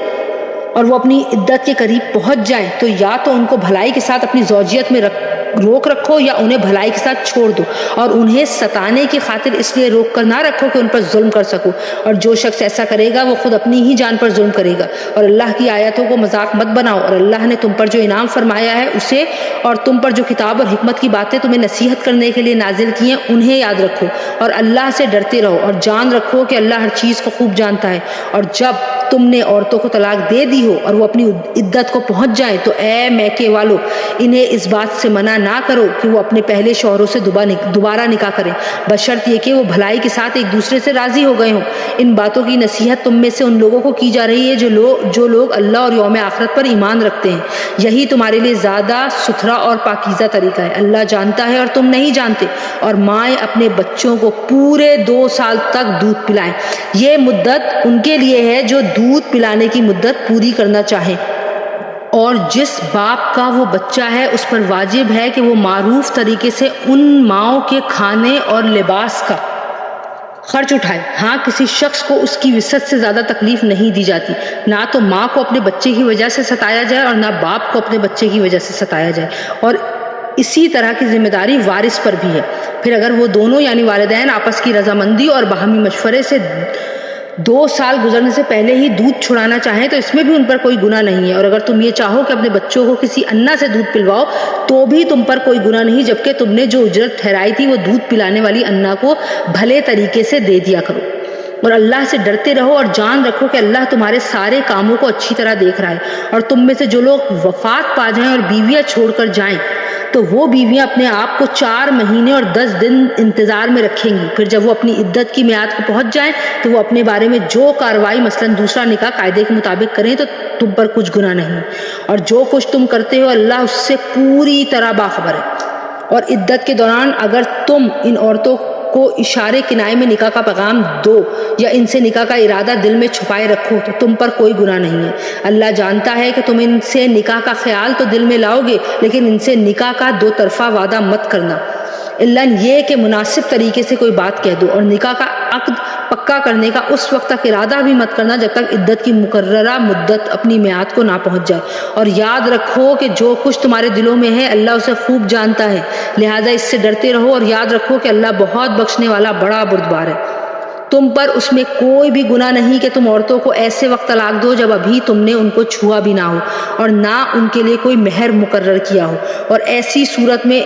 اور وہ اپنی عدت کے قریب پہنچ جائیں تو یا تو ان کو بھلائی کے ساتھ اپنی زوجیت میں روک رکھو یا انہیں بھلائی کے ساتھ چھوڑ دو، اور انہیں ستانے کی خاطر اس لیے روک کر نہ رکھو کہ ان پر ظلم کر سکو، اور جو شخص ایسا کرے گا وہ خود اپنی ہی جان پر ظلم کرے گا۔ اور اللہ کی آیتوں کو مذاق مت بناؤ، اور اللہ نے تم پر جو انعام فرمایا ہے اسے، اور تم پر جو کتاب اور حکمت کی باتیں تمہیں نصیحت کرنے کے لیے نازل کی ہیں انہیں یاد رکھو، اور اللہ سے ڈرتے رہو، اور جان رکھو کہ اللہ ہر چیز کو خوب جانتا ہے۔ اور جب تم نے عورتوں کو طلاق دے دی ہو اور وہ اپنی عدت کو پہنچ جائیں تو اے میکے والو، انہیں اس بات سے منع نہ کرو کہ وہ اپنے پہلے شوہروں سے دوبارہ نکاح کریں، بشرط یہ کہ وہ بھلائی کے ساتھ ایک دوسرے سے راضی ہو گئے ہوں۔ ان باتوں کی نصیحت تم میں سے ان لوگوں کو کی جا رہی ہے جو لوگ اللہ اور یوم آخرت پر ایمان رکھتے ہیں۔ یہی تمہارے لیے زیادہ ستھرا اور پاکیزہ طریقہ ہے، اللہ جانتا ہے اور تم نہیں جانتے۔ اور مائیں اپنے بچوں کو پورے 2 سال تک دودھ پلائیں، یہ مدت ان کے لیے ہے جو دودھ پلانے کی مدت پوری کرنا چاہیں، اور جس باپ کا وہ بچہ ہے اس پر واجب ہے کہ وہ معروف طریقے سے ان ماؤں کے کھانے اور لباس کا خرچ اٹھائے۔ ہاں، کسی شخص کو اس کی وسعت سے زیادہ تکلیف نہیں دی جاتی، نہ تو ماں کو اپنے بچے کی وجہ سے ستایا جائے اور نہ باپ کو اپنے بچے کی وجہ سے ستایا جائے، اور اسی طرح کی ذمہ داری وارث پر بھی ہے۔ پھر اگر وہ دونوں یعنی والدین آپس کی رضامندی اور باہمی مشورے سے 2 سال گزرنے سے پہلے ہی دودھ چھڑانا چاہیں تو اس میں بھی ان پر کوئی گناہ نہیں ہے۔ اور اگر تم یہ چاہو کہ اپنے بچوں کو کسی انا سے دودھ پلواؤ تو بھی تم پر کوئی گناہ نہیں، جبکہ تم نے جو اجرت ٹھہرائی تھی وہ دودھ پلانے والی انا کو بھلے طریقے سے دے دیا کرو۔ اور اللہ سے ڈرتے رہو اور جان رکھو کہ اللہ تمہارے سارے کاموں کو اچھی طرح دیکھ رہا ہے۔ اور تم میں سے جو لوگ وفات پا جائیں اور بیویاں چھوڑ کر جائیں تو وہ بیویاں اپنے آپ کو 4 مہینے اور 10 دن انتظار میں رکھیں گی، پھر جب وہ اپنی عدت کی میعاد کو پہنچ جائیں تو وہ اپنے بارے میں جو کارروائی مثلاً دوسرا نکاح قاعدے کے مطابق کریں تو تم پر کچھ گناہ نہیں، اور جو کچھ تم کرتے ہو اللہ اس سے پوری طرح باخبر ہے۔ اور عدت کے دوران اگر تم ان عورتوں کو اشارے کنائے میں نکاح کا پیغام دو یا ان سے نکاح کا ارادہ دل میں چھپائے رکھو تو تم پر کوئی گناہ نہیں ہے۔ اللہ جانتا ہے کہ تم ان سے نکاح کا خیال تو دل میں لاؤ گے لیکن ان سے نکاح کا 2 طرفہ وعدہ مت کرنا، الا یہ کہ مناسب طریقے سے کوئی بات کہہ دو، اور نکاح کا عقد پکا کرنے کا اس وقت تک ارادہ بھی مت کرنا جب تک عدت کی مقررہ مدت اپنی میعاد کو نہ پہنچ جائے۔ اور یاد رکھو کہ جو کچھ تمہارے دلوں میں ہے اللہ اسے خوب جانتا ہے، لہذا اس سے ڈرتے رہو اور یاد رکھو کہ اللہ بہت بخشنے والا بڑا بردبار ہے۔ تم پر اس میں کوئی بھی گناہ نہیں کہ تم عورتوں کو ایسے وقت طلاق دو جب ابھی تم نے ان کو چھوا بھی نہ ہو اور نہ ان کے لیے کوئی مہر مقرر کیا ہو، اور ایسی صورت میں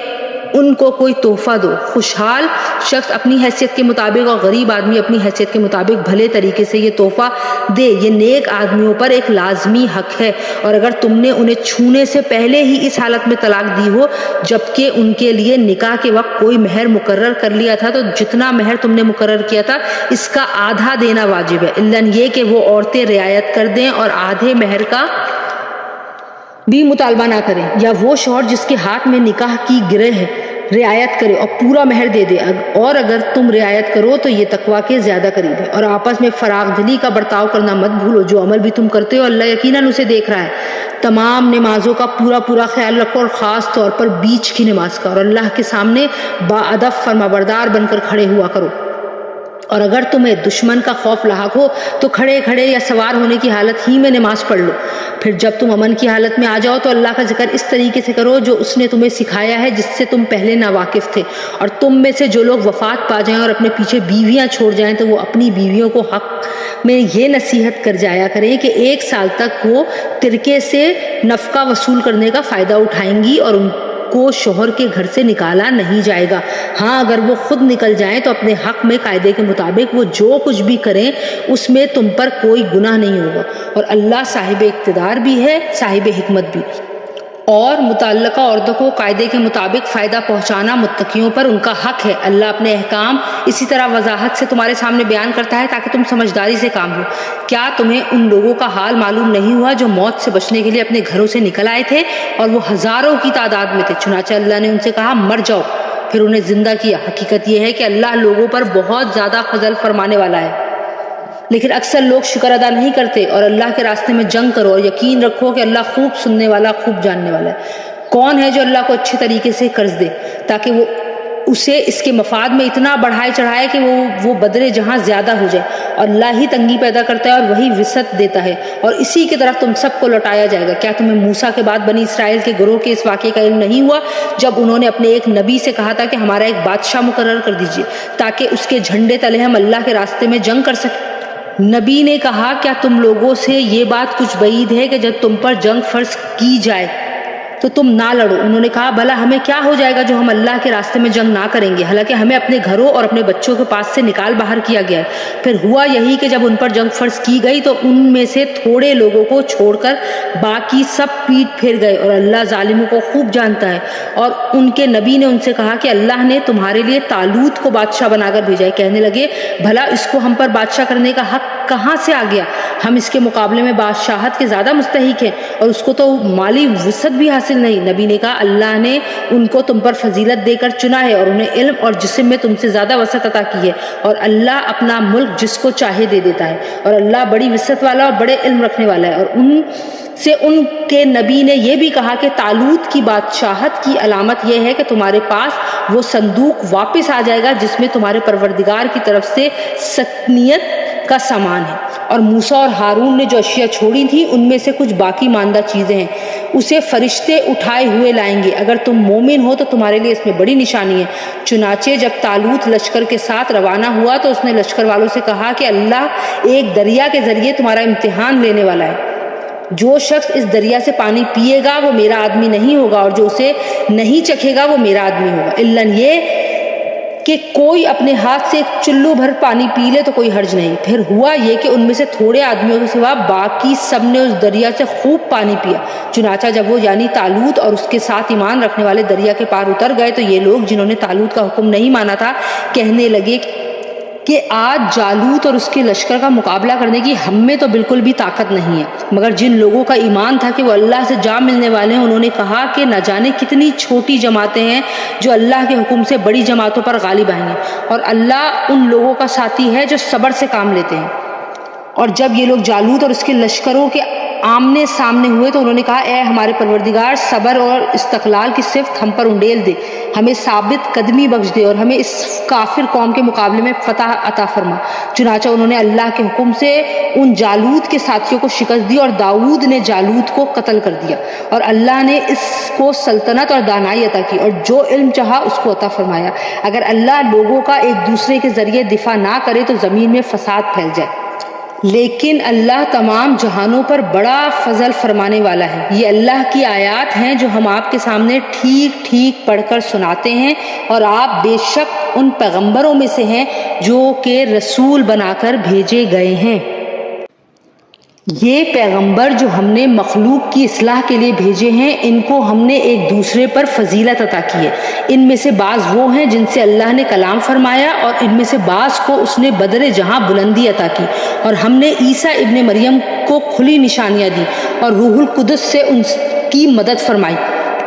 ان کو کوئی تحفہ دو۔ خوشحال شخص اپنی حیثیت کے مطابق اور غریب آدمی اپنی حیثیت کے مطابق بھلے طریقے سے یہ تحفہ دے، یہ نیک آدمیوں پر ایک لازمی حق ہے۔ اور اگر تم نے انہیں چھونے سے پہلے ہی اس حالت میں طلاق دی ہو جبکہ ان کے لیے نکاح کے وقت کوئی مہر مقرر کر لیا تھا تو جتنا مہر تم نے مقرر کیا تھا اس کا آدھا دینا واجب ہے، الا یہ کہ وہ عورتیں رعایت کر دیں اور آدھے مہر کا بھی مطالبہ نہ کریں، یا وہ شوہر جس کے ہاتھ میں نکاح کی گرہ ہے رعایت کرے اور پورا مہر دے دے، اور اگر تم رعایت کرو تو یہ تقویٰ کے زیادہ قریب ہے۔ اور آپس میں فراغ دلی کا برتاؤ کرنا مت بھولو، جو عمل بھی تم کرتے ہو اللہ یقیناً اسے دیکھ رہا ہے۔ تمام نمازوں کا پورا خیال رکھو، اور خاص طور پر بیچ کی نماز کا، اور اللہ کے سامنے باادب فرمانبردار بن کر کھڑے ہوا کرو۔ اور اگر تمہیں دشمن کا خوف لاحق ہو تو کھڑے یا سوار ہونے کی حالت ہی میں نماز پڑھ لو۔ پھر جب تم امن کی حالت میں آ جاؤ تو اللہ کا ذکر اس طریقے سے کرو جو اس نے تمہیں سکھایا ہے، جس سے تم پہلے ناواقف تھے۔ اور تم میں سے جو لوگ وفات پا جائیں اور اپنے پیچھے بیویاں چھوڑ جائیں تو وہ اپنی بیویوں کو حق میں یہ نصیحت کر جایا کریں کہ 1 سال تک وہ ترکے سے نفقہ وصول کرنے کا فائدہ اٹھائیں گی اور ان کو شوہر کے گھر سے نکالا نہیں جائے گا۔ ہاں اگر وہ خود نکل جائیں تو اپنے حق میں قاعدے کے مطابق وہ جو کچھ بھی کریں اس میں تم پر کوئی گناہ نہیں ہوگا، اور اللہ صاحب اقتدار بھی ہے، صاحب حکمت بھی۔ اور متعلقہ عورتوں کو قاعدے کے مطابق فائدہ پہنچانا متقیوں پر ان کا حق ہے۔ اللہ اپنے احکام اسی طرح وضاحت سے تمہارے سامنے بیان کرتا ہے تاکہ تم سمجھداری سے کام لو۔ کیا تمہیں ان لوگوں کا حال معلوم نہیں ہوا جو موت سے بچنے کے لیے اپنے گھروں سے نکل آئے تھے اور وہ ہزاروں کی تعداد میں تھے؟ چنانچہ اللہ نے ان سے کہا مر جاؤ، پھر انہیں زندہ کیا۔ حقیقت یہ ہے کہ اللہ لوگوں پر بہت زیادہ فضل فرمانے والا ہے، لیکن اکثر لوگ شکر ادا نہیں کرتے۔ اور اللہ کے راستے میں جنگ کرو اور یقین رکھو کہ اللہ خوب سننے والا، خوب جاننے والا ہے۔ کون ہے جو اللہ کو اچھے طریقے سے قرض دے تاکہ وہ اسے اس کے مفاد میں اتنا بڑھائے چڑھائے کہ وہ بدلے جہاں زیادہ ہو جائے؟ اور اللہ ہی تنگی پیدا کرتا ہے اور وہی وسعت دیتا ہے، اور اسی کی طرف تم سب کو لوٹایا جائے گا۔ کیا تمہیں موسیٰ کے بعد بنی اسرائیل کے گروہ کے اس واقعے کا علم نہیں ہوا جب انہوں نے اپنے ایک نبی سے کہا تھا کہ ہمارا ایک بادشاہ مقرر کر دیجیے تاکہ اس کے جھنڈے تلے ہم اللہ کے راستے میں جنگ کر سکیں؟ نبی نے کہا کیا تم لوگوں سے یہ بات کچھ بعید ہے کہ جب تم پر جنگ فرض کی جائے تو تم نہ لڑو؟ انہوں نے کہا بھلا ہمیں کیا ہو جائے گا جو ہم اللہ کے راستے میں جنگ نہ کریں گے، حالانکہ ہمیں اپنے گھروں اور اپنے بچوں کے پاس سے نکال باہر کیا گیا ہے۔ پھر ہوا یہی کہ جب ان پر جنگ فرض کی گئی تو ان میں سے تھوڑے لوگوں کو چھوڑ کر باقی سب پیٹ پھیر گئے، اور اللہ ظالموں کو خوب جانتا ہے۔ اور ان کے نبی نے ان سے کہا کہ اللہ نے تمہارے لیے طالوت کو بادشاہ بنا کر بھیجا ہے۔ کہنے لگے بھلا اس کو ہم پر بادشاہ کرنے کا حق کہاں سے آ گیا؟ ہم اس کے مقابلے میں بادشاہت کے زیادہ مستحق ہیں، اور اس کو تو مالی وسعت بھی حاصل نہیں۔ نبی نے کہا اللہ نے ان کو تم پر فضیلت دے کر چنا ہے اور انہیں علم اور جسم میں تم سے زیادہ وسعت عطا کی ہے، اور اللہ اپنا ملک جس کو چاہے دے دیتا ہے، اور اللہ بڑی وسعت والا اور بڑے علم رکھنے والا ہے۔ اور ان کے نبی نے یہ بھی کہا کہ طالوت کی بادشاہت کی علامت یہ ہے کہ تمہارے پاس وہ صندوق واپس آ جائے گا جس میں تمہارے پروردگار کی طرف سے سکنیت کا سامان ہے، اور موسیٰ اور ہارون نے جو اشیاء چھوڑی تھیں ان میں سے کچھ باقی ماندہ چیزیں ہیں، اسے فرشتے اٹھائے ہوئے لائیں گے۔ اگر تم مومن ہو تو تمہارے لیے اس میں بڑی نشانی ہے۔ چنانچہ جب طالوت لشکر کے ساتھ روانہ ہوا تو اس نے لشکر والوں سے کہا کہ اللہ ایک دریا کے ذریعے تمہارا امتحان لینے والا ہے، جو شخص اس دریا سے پانی پیے گا وہ میرا آدمی نہیں ہوگا، اور جو اسے نہیں چکھے گا وہ میرا آدمی ہوگا، الا یہ کہ کوئی اپنے ہاتھ سے ایک چلو بھر پانی پی لے تو کوئی حرج نہیں۔ پھر ہوا یہ کہ ان میں سے تھوڑے آدمیوں کے سوا باقی سب نے اس دریا سے خوب پانی پیا۔ چنانچہ جب وہ یعنی طالوت اور اس کے ساتھ ایمان رکھنے والے دریا کے پار اتر گئے تو یہ لوگ جنہوں نے طالوت کا حکم نہیں مانا تھا کہنے لگے کہ آج جالوت اور اس کے لشکر کا مقابلہ کرنے کی ہم میں تو بالکل بھی طاقت نہیں ہے۔ مگر جن لوگوں کا ایمان تھا کہ وہ اللہ سے جا ملنے والے ہیں انہوں نے کہا کہ نہ جانے کتنی چھوٹی جماعتیں ہیں جو اللہ کے حکم سے بڑی جماعتوں پر غالب آئیں گے، اور اللہ ان لوگوں کا ساتھی ہے جو صبر سے کام لیتے ہیں۔ اور جب یہ لوگ جالوت اور اس کے لشکروں کے آمنے سامنے ہوئے تو انہوں نے کہا اے ہمارے پروردگار، صبر اور استقلال کی صفت ہم پر انڈیل دے، ہمیں ثابت قدمی بخش دے اور ہمیں اس کافر قوم کے مقابلے میں فتح عطا فرما۔ چنانچہ انہوں نے اللہ کے حکم سے ان جالوت کے ساتھیوں کو شکست دی، اور داؤد نے جالوت کو قتل کر دیا، اور اللہ نے اس کو سلطنت اور دانائی عطا کی، اور جو علم چاہا اس کو عطا فرمایا۔ اگر اللہ لوگوں کا ایک دوسرے کے ذریعے دفاع نہ کرے تو زمین میں فساد پھیل جائے، لیکن اللہ تمام جہانوں پر بڑا فضل فرمانے والا ہے۔ یہ اللہ کی آیات ہیں جو ہم آپ کے سامنے ٹھیک ٹھیک پڑھ کر سناتے ہیں، اور آپ بے شک ان پیغمبروں میں سے ہیں جو کہ رسول بنا کر بھیجے گئے ہیں۔ یہ پیغمبر جو ہم نے مخلوق کی اصلاح کے لیے بھیجے ہیں ان کو ہم نے ایک دوسرے پر فضیلت عطا کی ہے۔ ان میں سے بعض وہ ہیں جن سے اللہ نے کلام فرمایا، اور ان میں سے بعض کو اس نے بدر جہاں بلندی عطا کی، اور ہم نے عیسیٰ ابن مریم کو کھلی نشانیاں دی اور روح القدس سے ان کی مدد فرمائی۔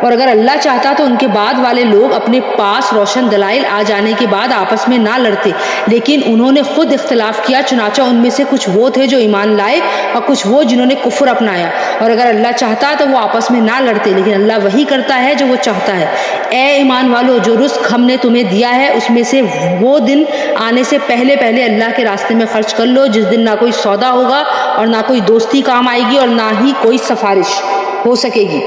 اور اگر اللہ چاہتا تو ان کے بعد والے لوگ اپنے پاس روشن دلائل آ جانے کے بعد آپس میں نہ لڑتے، لیکن انہوں نے خود اختلاف کیا، چنانچہ ان میں سے کچھ وہ تھے جو ایمان لائے اور کچھ وہ جنہوں نے کفر اپنایا۔ اور اگر اللہ چاہتا تو وہ آپس میں نہ لڑتے، لیکن اللہ وہی کرتا ہے جو وہ چاہتا ہے۔ اے ایمان والو، جو رزق ہم نے تمہیں دیا ہے اس میں سے وہ دن آنے سے پہلے اللہ کے راستے میں خرچ کر لو جس دن نہ کوئی سودا ہوگا اور نہ کوئی دوستی کام آئے گی اور نہ ہی کوئی سفارش ہو سکے گی۔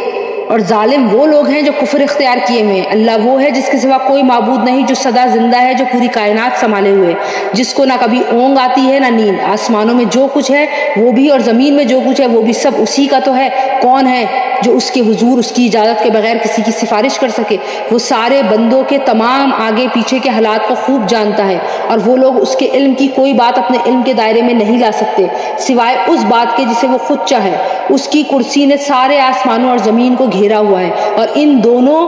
اور ظالم وہ لوگ ہیں جو کفر اختیار کیے ہوئے ہیں۔ اللہ وہ ہے جس کے سوا کوئی معبود نہیں، جو سدا زندہ ہے، جو پوری کائنات سنبھالے ہوئے، جس کو نہ کبھی اونگ آتی ہے نہ نیند۔ آسمانوں میں جو کچھ ہے وہ بھی اور زمین میں جو کچھ ہے وہ بھی سب اسی کا تو ہے۔ کون ہے جو اس کے حضور اس کی اجازت کے بغیر کسی کی سفارش کر سکے؟ وہ سارے بندوں کے تمام آگے پیچھے کے حالات کو خوب جانتا ہے، اور وہ لوگ اس کے علم کی کوئی بات اپنے علم کے دائرے میں نہیں لا سکتے سوائے اس بات کے جسے وہ خود چاہے۔ اس کی کرسی نے سارے آسمانوں اور زمین کو گھیرا ہوا ہے، اور ان دونوں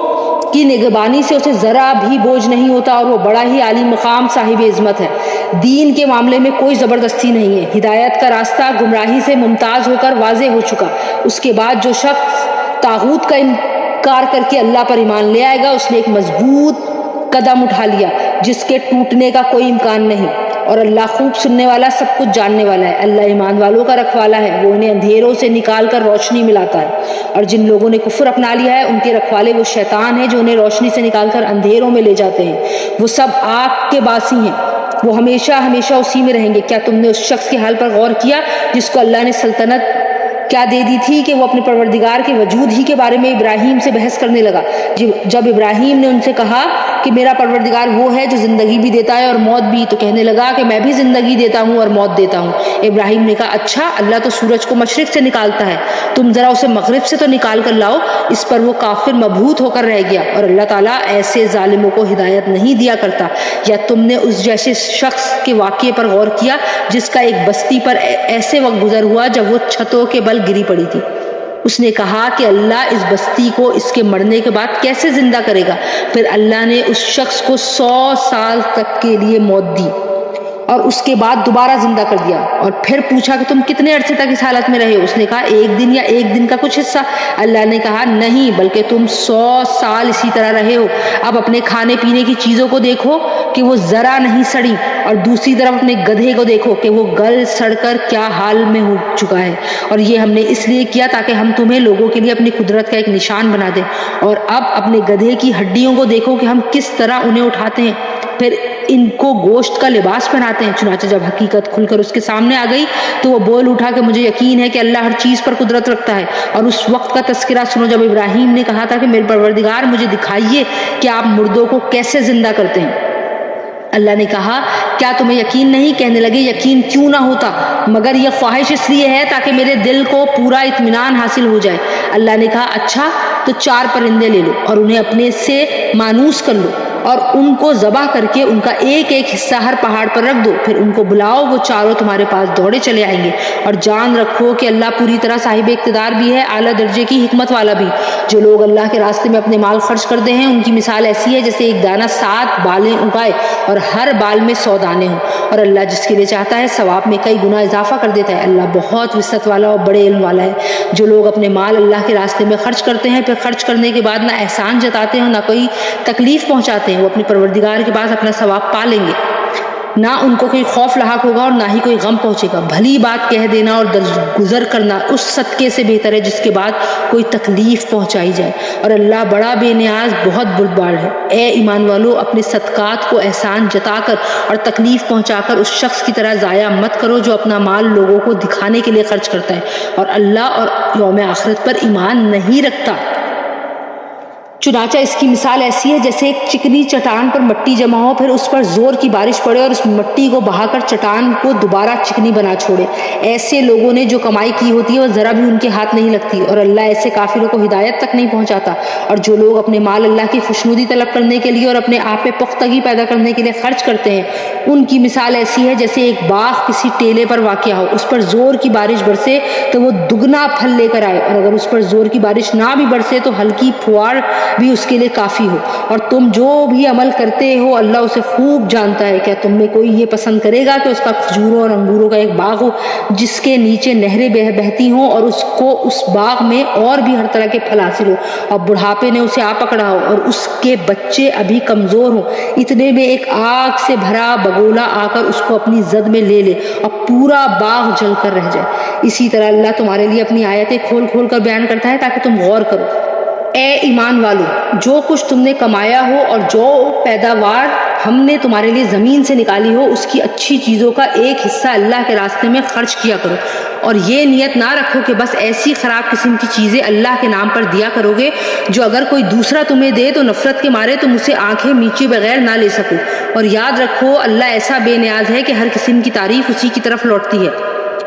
کی نگہبانی سے اسے ذرا بھی بوجھ نہیں ہوتا، اور وہ بڑا ہی عالی مقام صاحب عظمت ہے۔ دین کے معاملے میں کوئی زبردستی نہیں ہے۔ ہدایت کا راستہ گمراہی سے ممتاز ہو کر واضح ہو چکا۔ اس کے بعد جو شخص طاغوت کا انکار کر کے اللہ پر ایمان لے آئے گا، اس نے ایک مضبوط قدم اٹھا لیا جس کے ٹوٹنے کا کوئی امکان نہیں۔ اور اللہ خوب سننے والا، سب کچھ جاننے والا ہے۔ اللہ ایمان والوں کا رکھوالا ہے، وہ انہیں اندھیروں سے نکال کر روشنی ملاتا ہے۔ اور جن لوگوں نے کفر اپنا لیا ہے ان کے رکھوالے وہ شیطان ہیں جو انہیں روشنی سے نکال کر اندھیروں میں لے جاتے ہیں۔ وہ سب آگ کے باسی ہیں، وہ ہمیشہ ہمیشہ اسی میں رہیں گے۔ کیا تم نے اس شخص کے حال پر غور کیا جس کو اللہ نے سلطنت کیا دے دی تھی کہ وہ اپنے پروردگار کے وجود ہی کے بارے میں ابراہیم سے بحث کرنے لگا؟ جب ابراہیم نے ان سے کہا کہ میرا پروردگار وہ ہے جو زندگی بھی دیتا ہے اور موت بھی، تو کہنے لگا کہ میں بھی زندگی دیتا ہوں اور موت دیتا ہوں۔ ابراہیم نے کہا اچھا، اللہ تو سورج کو مشرق سے نکالتا ہے، تم ذرا اسے مغرب سے تو نکال کر لاؤ۔ اس پر وہ کافر مبہوت ہو کر رہ گیا۔ اور اللہ تعالیٰ ایسے ظالموں کو ہدایت نہیں دیا کرتا۔ یا تم نے اس جیسے شخص کے واقعے پر غور کیا جس کا ایک بستی پر ایسے وقت گزر ہوا جب وہ چھتوں کے بل گری پڑی تھی؟ اس نے کہا کہ اللہ اس بستی کو اس کے مرنے کے بعد کیسے زندہ کرے گا؟ پھر اللہ نے اس شخص کو 100 سال تک کے لیے موت دی اور اس کے بعد دوبارہ زندہ کر دیا، اور پھر پوچھا کہ تم کتنے عرصے تک اس حالت میں رہے؟ اس نے کہا 1 دن یا 1 دن کا کچھ حصہ۔ اللہ نے کہا نہیں، بلکہ تم 100 سال اسی طرح رہے ہو۔ اب اپنے کھانے پینے کی چیزوں کو دیکھو کہ وہ ذرا نہیں سڑی، اور دوسری طرف اپنے گدھے کو دیکھو کہ وہ گل سڑ کر کیا حال میں ہو چکا ہے۔ اور یہ ہم نے اس لیے کیا تاکہ ہم تمہیں لوگوں کے لیے اپنی قدرت کا ایک نشان بنا دیں۔ اور اب اپنے گدھے کی ہڈیوں کو دیکھو کہ ہم کس طرح انہیں اٹھاتے ہیں، پھر ان کو گوشت کا لباس پہناتے ہیں۔ چنانچہ جب حقیقت کھل کر اس کے سامنے آ گئی تو وہ بول اٹھا کہ مجھے یقین ہے کہ اللہ ہر چیز پر قدرت رکھتا ہے۔ اور اس وقت کا تذکرہ سنو جب ابراہیم نے کہا تھا کہ میرے پروردگار مجھے دکھائیے کہ آپ مردوں کو کیسے زندہ کرتے ہیں۔ اللہ نے کہا کیا تمہیں یقین نہیں؟ کہنے لگے یقین کیوں نہ ہوتا، مگر یہ خواہش اس لیے ہے تاکہ میرے دل کو پورا اطمینان حاصل ہو جائے۔ اللہ نے کہا اچھا، تو 4 پرندے لے لو اور انہیں اپنے سے مانوس کر لو، اور ان کو ذبح کر کے ان کا ایک ایک حصہ ہر پہاڑ پر رکھ دو، پھر ان کو بلاؤ، وہ چاروں تمہارے پاس دوڑے چلے آئیں گے۔ اور جان رکھو کہ اللہ پوری طرح صاحب اقتدار بھی ہے، اعلیٰ درجے کی حکمت والا بھی۔ جو لوگ اللہ کے راستے میں اپنے مال خرچ کرتے ہیں ان کی مثال ایسی ہے جیسے ایک دانہ 7 بالیں اگائے اور ہر بال میں 100 دانے ہوں، اور اللہ جس کے لیے چاہتا ہے ثواب میں کئی گنا اضافہ کر دیتا ہے۔ اللہ بہت وسعت والا اور بڑے علم والا ہے۔ جو لوگ اپنے مال اللہ کے راستے میں خرچ کرتے ہیں، پھر خرچ کرنے کے بعد نہ احسان جتاتے ہیں نہ کوئی تکلیف پہنچاتے ہیں، وہ اپنے پروردگار کے پاس اپنا ثواب پا لیں گے، نہ ان کو کوئی خوف لاحق ہوگا اور نہ ہی کوئی غم پہنچے گا۔ بھلی بات کہہ دینا اور درگزر کرنا اس صدقے سے بہتر ہے جس کے بعد کوئی تکلیف پہنچائی جائے، اور اللہ بڑا بے نیاز بہت بردبار ہے۔ اے ایمان والو، اپنے صدقات کو احسان جتا کر اور تکلیف پہنچا کر اس شخص کی طرح ضائع مت کرو جو اپنا مال لوگوں کو دکھانے کے لیے خرچ کرتا ہے اور اللہ اور یوم آخرت پر ایمان نہیں رکھتا۔ چنانچہ اس کی مثال ایسی ہے جیسے ایک چکنی چٹان پر مٹی جمع ہو، پھر اس پر زور کی بارش پڑے اور اس مٹی کو بہا کر چٹان کو دوبارہ چکنی بنا چھوڑے۔ ایسے لوگوں نے جو کمائی کی ہوتی ہے وہ ذرا بھی ان کے ہاتھ نہیں لگتی، اور اللہ ایسے کافروں کو ہدایت تک نہیں پہنچاتا۔ اور جو لوگ اپنے مال اللہ کی خوشنودی طلب کرنے کے لیے اور اپنے آپ میں پختگی پیدا کرنے کے لیے خرچ کرتے ہیں، ان کی مثال ایسی ہے جیسے ایک باغ کسی ٹیلے پر واقع ہو، اس پر زور کی بارش برسے تو وہ دگنا پھل لے کر آئے، اور اگر اس پر زور کی بارش نہ بھی برسے تو ہلکی پھوار بھی اس کے لیے کافی ہو، اور تم جو بھی عمل کرتے ہو اللہ اسے خوب جانتا ہے۔ کیا تم میں کوئی یہ پسند کرے گا کہ اس کا کھجوروں اور انگوروں کا ایک باغ ہو جس کے نیچے نہریں بہتی ہوں اور اس کو اس باغ میں اور بھی ہر طرح کے پھل حاصل ہو، اور بڑھاپے نے اسے آ پکڑا ہو اور اس کے بچے ابھی کمزور ہوں، اتنے میں ایک آگ سے بھرا بگولا آ کر اس کو اپنی زد میں لے لے اور پورا باغ جل کر رہ جائے۔ اسی طرح اللہ تمہارے لیے اپنی آیتیں کھول کھول کر بیان کرتا ہے تاکہ تم غور کرو۔ اے ایمان والو، جو کچھ تم نے کمایا ہو اور جو پیداوار ہم نے تمہارے لیے زمین سے نکالی ہو اس کی اچھی چیزوں کا ایک حصہ اللہ کے راستے میں خرچ کیا کرو، اور یہ نیت نہ رکھو کہ بس ایسی خراب قسم کی چیزیں اللہ کے نام پر دیا کرو گے جو اگر کوئی دوسرا تمہیں دے تو نفرت کے مارے تم اسے آنکھیں میچے بغیر نہ لے سکو، اور یاد رکھو اللہ ایسا بے نیاز ہے کہ ہر قسم کی تعریف اسی کی طرف لوٹتی ہے۔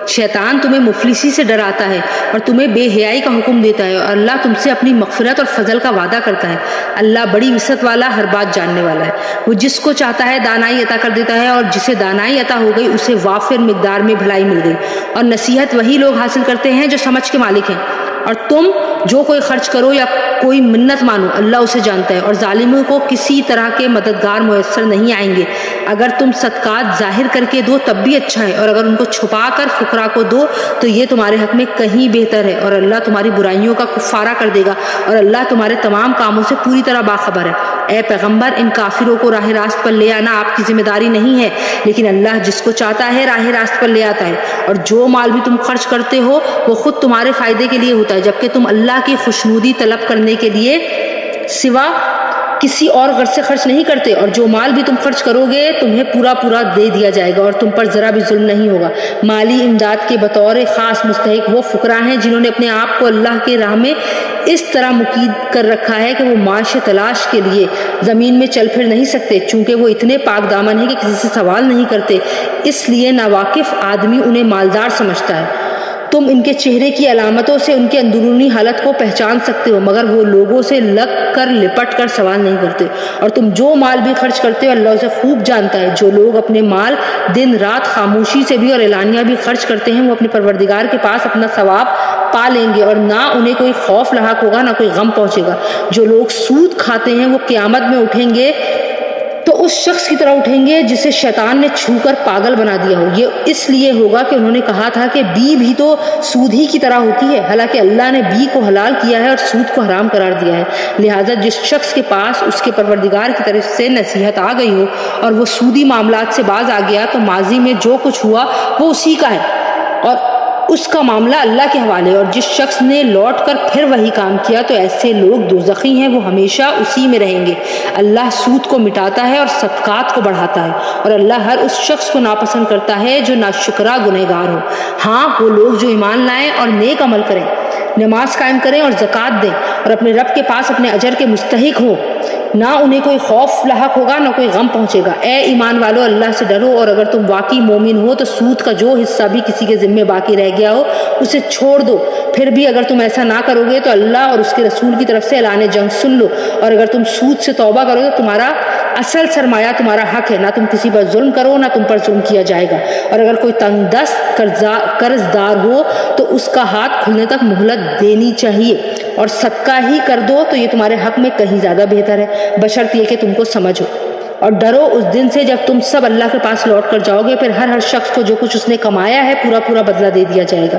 شیطان تمہیں مفلسی سے ڈراتا ہے اور تمہیں بے حیائی کا حکم دیتا ہے، اور اللہ تم سے اپنی مغفرت اور فضل کا وعدہ کرتا ہے۔ اللہ بڑی وسعت والا، ہر بات جاننے والا ہے۔ وہ جس کو چاہتا ہے دانائی عطا کر دیتا ہے، اور جسے دانائی عطا ہو گئی اسے وافر مقدار میں بھلائی مل گئی، اور نصیحت وہی لوگ حاصل کرتے ہیں جو سمجھ کے مالک ہیں۔ اور تم جو کوئی خرچ کرو یا کوئی منت مانو اللہ اسے جانتا ہے، اور ظالموں کو کسی طرح کے مددگار میسر نہیں آئیں گے۔ اگر تم صدقات ظاہر کر کے دو تب بھی اچھا ہے، اور اگر ان کو چھپا کر فقراء کو دو تو یہ تمہارے حق میں کہیں بہتر ہے، اور اللہ تمہاری برائیوں کا کفارہ کر دے گا، اور اللہ تمہارے تمام کاموں سے پوری طرح باخبر ہے۔ اے پیغمبر، ان کافروں کو راہ راست پر لے آنا آپ کی ذمہ داری نہیں ہے، لیکن اللہ جس کو چاہتا ہے راہ راست پر لے آتا ہے۔ اور جو مال بھی تم خرچ کرتے ہو وہ خود تمہارے فائدے کے لیے ہوتا ہے، جبکہ تم اللہ کی خوشنودی طلب کرنے کے لیے سوا کسی اور غرض سے خرچ نہیں کرتے، اور جو مال بھی تم خرچ کرو گے تمہیں پورا پورا دے دیا جائے گا، اور تم پر ذرا بھی ظلم نہیں ہوگا۔ مالی امداد کے بطور خاص مستحق وہ فقراء ہیں جنہوں نے اپنے آپ کو اللہ کی راہ میں اس طرح مقید کر رکھا ہے کہ وہ معاش تلاش کے لیے زمین میں چل پھر نہیں سکتے، چونکہ وہ اتنے پاک دامن ہیں کہ کسی سے سوال نہیں کرتے، اس لیے ناواقف آدمی انہیں مالدار سمجھتا ہے۔ تم ان کے چہرے کی علامتوں سے ان کے اندرونی حالت کو پہچان سکتے ہو، مگر وہ لوگوں سے لگ کر لپٹ کر سوال نہیں کرتے۔ اور تم جو مال بھی خرچ کرتے ہو اللہ اسے خوب جانتا ہے۔ جو لوگ اپنے مال دن رات خاموشی سے بھی اور اعلانیہ بھی خرچ کرتے ہیں وہ اپنے پروردگار کے پاس اپنا ثواب پا لیں گے، اور نہ انہیں کوئی خوف لاحق ہوگا نہ کوئی غم پہنچے گا۔ جو لوگ سود کھاتے ہیں وہ قیامت میں اٹھیں گے تو اس شخص کی طرح اٹھیں گے جسے شیطان نے چھو کر پاگل بنا دیا ہو۔ یہ اس لیے ہوگا کہ انہوں نے کہا تھا کہ بی بھی تو سود ہی کی طرح ہوتی ہے، حالانکہ اللہ نے بی کو حلال کیا ہے اور سود کو حرام قرار دیا ہے۔ لہٰذا جس شخص کے پاس اس کے پروردگار کی طرف سے نصیحت آ گئی ہو اور وہ سودی معاملات سے باز آ گیا تو ماضی میں جو کچھ ہوا وہ اسی کا ہے اور اس کا معاملہ اللہ کے حوالے، اور جس شخص نے لوٹ کر پھر وہی کام کیا تو ایسے لوگ دوزخی ہیں، وہ ہمیشہ اسی میں رہیں گے۔ اللہ سود کو مٹاتا ہے اور صدقات کو بڑھاتا ہے، اور اللہ ہر اس شخص کو ناپسند کرتا ہے جو ناشکرا گنہگار ہو۔ ہاں، وہ لوگ جو ایمان لائیں اور نیک عمل کریں، نماز قائم کریں اور زکوٰۃ دیں اور اپنے رب کے پاس اپنے اجر کے مستحق ہوں، نہ انہیں کوئی خوف لاحق ہوگا نہ کوئی غم پہنچے گا۔ اے ایمان والو، اللہ سے ڈرو، اور اگر تم واقعی مومن ہو تو سود کا جو حصہ بھی کسی کے ذمے باقی رہ گیا ہو اسے چھوڑ دو۔ پھر بھی اگر تم ایسا نہ کرو گے تو اللہ اور اس کے رسول کی طرف سے اعلان جنگ سن لو، اور اگر تم سود سے توبہ کرو تو تمہارا اصل سرمایہ تمہارا حق ہے، نہ تم کسی پر ظلم کرو نہ تم پر ظلم کیا جائے گا۔ اور اگر کوئی تنگ دست قرض دار ہو تو اس کا ہاتھ کھلنے تک مہلت دینی چاہیے، اور صدقہ ہی کر دو تو یہ تمہارے حق میں کہیں زیادہ بہتر ہے، بشرط یہ کہ تم کو سمجھو۔ اور ڈرو اس دن سے جب تم سب اللہ کے پاس لوٹ کر جاؤ گے، پھر ہر شخص کو جو کچھ اس نے کمایا ہے پورا پورا بدلہ دے دیا جائے گا،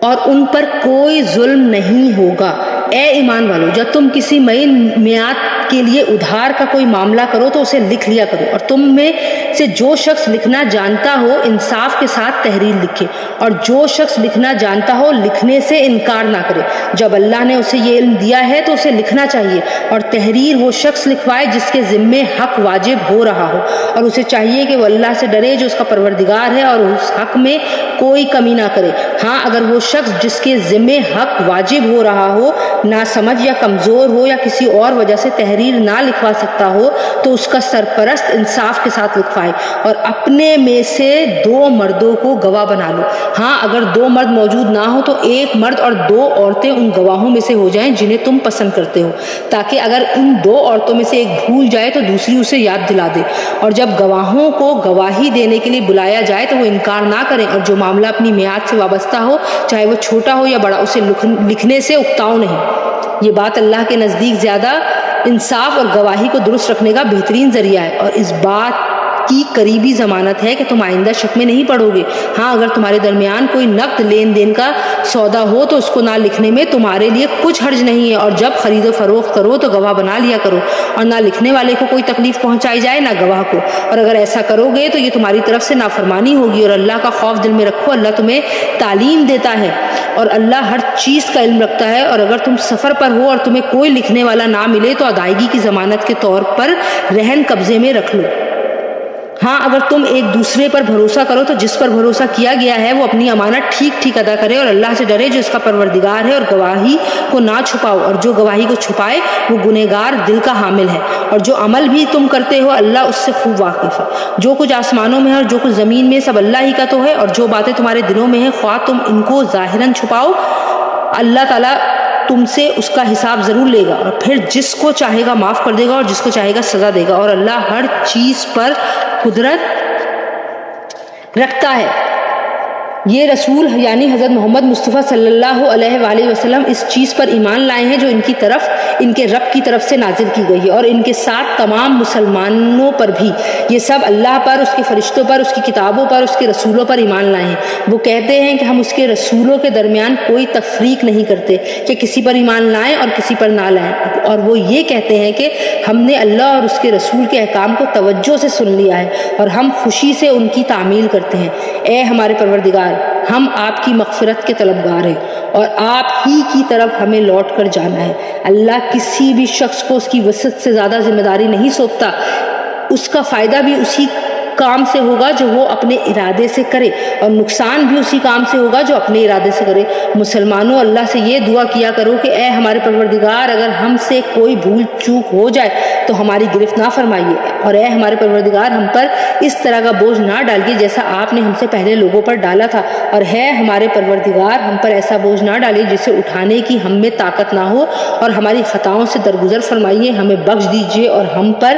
اور ان پر کوئی ظلم نہیں ہوگا۔ اے ایمان والو، جب تم کسی معین میعاد کے لیے ادھار کا کوئی معاملہ کرو تو اسے لکھ لیا کرو، اور تم میں سے جو شخص لکھنا جانتا ہو انصاف کے ساتھ تحریر لکھے، اور جو شخص لکھنا جانتا ہو لکھنے سے انکار نہ کرے۔ جب اللہ نے اسے یہ علم دیا ہے تو اسے لکھنا چاہیے، اور تحریر وہ شخص لکھوائے جس کے ذمے حق واجب ہو رہا ہو، اور اسے چاہیے کہ وہ اللہ سے ڈرے جو اس کا پروردگار ہے، اور اس حق میں کوئی کمی نہ کرے۔ ہاں، اگر وہ شخص جس کے ذمے حق واجب ہو رہا ہو ناسمجھ یا کمزور ہو یا کسی اور وجہ سے تحریر نہ لکھوا سکتا ہو تو اس کا سرپرست انصاف کے ساتھ لکھوائے، اور اپنے میں سے 2 مردوں کو گواہ بنا لو۔ ہاں، اگر 2 مرد موجود نہ ہو تو 1 مرد اور 2 عورتیں ان گواہوں میں سے ہو جائیں جنہیں تم پسند کرتے ہو، تاکہ اگر ان 2 عورتوں میں سے ایک بھول جائے تو دوسری اسے یاد دلا دے۔ اور جب گواہوں کو گواہی دینے کے لیے بلایا جائے تو وہ انکار نہ کریں، اور جو معاملہ اپنی میعاد سے وابستہ ہو چاہے وہ چھوٹا ہو یا بڑا اسے لکھنے سے اکتاؤ نہیں۔ یہ بات اللہ کے نزدیک زیادہ انصاف اور گواہی کو درست رکھنے کا بہترین ذریعہ ہے، اور اس بات کی قریبی ضمانت ہے کہ تم آئندہ شک میں نہیں پڑو گے۔ ہاں اگر تمہارے درمیان کوئی نقد لین دین کا سودا ہو تو اس کو نہ لکھنے میں تمہارے لیے کچھ حرج نہیں ہے، اور جب خرید و فروخت کرو تو گواہ بنا لیا کرو، اور نہ لکھنے والے کو کوئی تکلیف پہنچائی جائے نہ گواہ کو، اور اگر ایسا کرو گے تو یہ تمہاری طرف سے نافرمانی ہوگی۔ اور اللہ کا خوف دل میں رکھو، اللہ تمہیں تعلیم دیتا ہے اور اللہ ہر چیز کا علم رکھتا ہے۔ اور اگر تم سفر پر ہو اور تمہیں کوئی لکھنے والا نہ ملے تو ادائیگی کی ضمانت کے طور پر رہن قبضے میں رکھ لو۔ ہاں اگر تم ایک دوسرے پر بھروسہ کرو تو جس پر بھروسہ کیا گیا ہے وہ اپنی امانت ٹھیک ٹھیک ادا کرے، اور اللہ سے ڈرے جو اس کا پروردگار ہے، اور گواہی کو نہ چھپاؤ، اور جو گواہی کو چھپائے وہ گنہگار دل کا حامل ہے۔ اور جو عمل بھی تم کرتے ہو اللہ اس سے خوب واقف ہے۔ جو کچھ آسمانوں میں ہے اور جو کچھ زمین میں، سب اللہ ہی کا تو ہے، اور جو باتیں تمہارے دلوں میں ہیں خواہ تم ان کو ظاہراً چھپاؤ، اللہ تعالیٰ تم سے اس کا حساب ضرور لے گا، اور پھر جس کو چاہے گا معاف کر دے گا اور جس کو چاہے گا سزا دے گا، اور اللہ ہر چیز پر قدرت رکھتا ہے۔ یہ رسول یعنی حضرت محمد مصطفیٰ صلی اللہ علیہ وآلہ وسلم اس چیز پر ایمان لائے ہیں جو ان کے رب کی طرف سے نازل کی گئی ہے، اور ان کے ساتھ تمام مسلمانوں پر بھی۔ یہ سب اللہ پر، اس کے فرشتوں پر، اس کی کتابوں پر، اس کے رسولوں پر ایمان لائے ہیں۔ وہ کہتے ہیں کہ ہم اس کے رسولوں کے درمیان کوئی تفریق نہیں کرتے کہ کسی پر ایمان لائیں اور کسی پر نہ لائیں، اور وہ یہ کہتے ہیں کہ ہم نے اللہ اور اس کے رسول کے احکام کو توجہ سے سن لیا ہے اور ہم خوشی سے ان کی تعمیل کرتے ہیں۔ اے ہمارے پروردگار، ہم آپ کی مغفرت کے طلبگار ہیں اور آپ ہی کی طرف ہمیں لوٹ کر جانا ہے۔ اللہ کسی بھی شخص کو اس کی وسعت سے زیادہ ذمہ داری نہیں سونپتا، اس کا فائدہ بھی اسی کام سے ہوگا جو وہ اپنے ارادے سے کرے، اور نقصان بھی اسی کام سے ہوگا جو اپنے ارادے سے کرے۔ مسلمانوں اللہ سے یہ دعا کیا کرو کہ اے ہمارے پروردگار، اگر ہم سے کوئی بھول چوک ہو جائے تو ہماری گرفت نہ فرمائیے، اور اے ہمارے پروردگار ہم پر اس طرح کا بوجھ نہ ڈالیے جیسا آپ نے ہم سے پہلے لوگوں پر ڈالا تھا، اور ہے ہمارے پروردگار ہم پر ایسا بوجھ نہ ڈالیے جسے اٹھانے کی ہم میں طاقت نہ ہو، اور ہماری خطاؤں سے درگزر فرمائیے، ہمیں بخش دیجیے اور ہم پر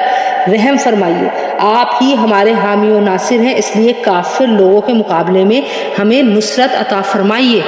رحم فرمائیے۔ آپ ہی ہمارے حامی و ناصر ہیں، اس لیے کافر لوگوں کے مقابلے میں ہمیں نصرت عطا فرمائیے۔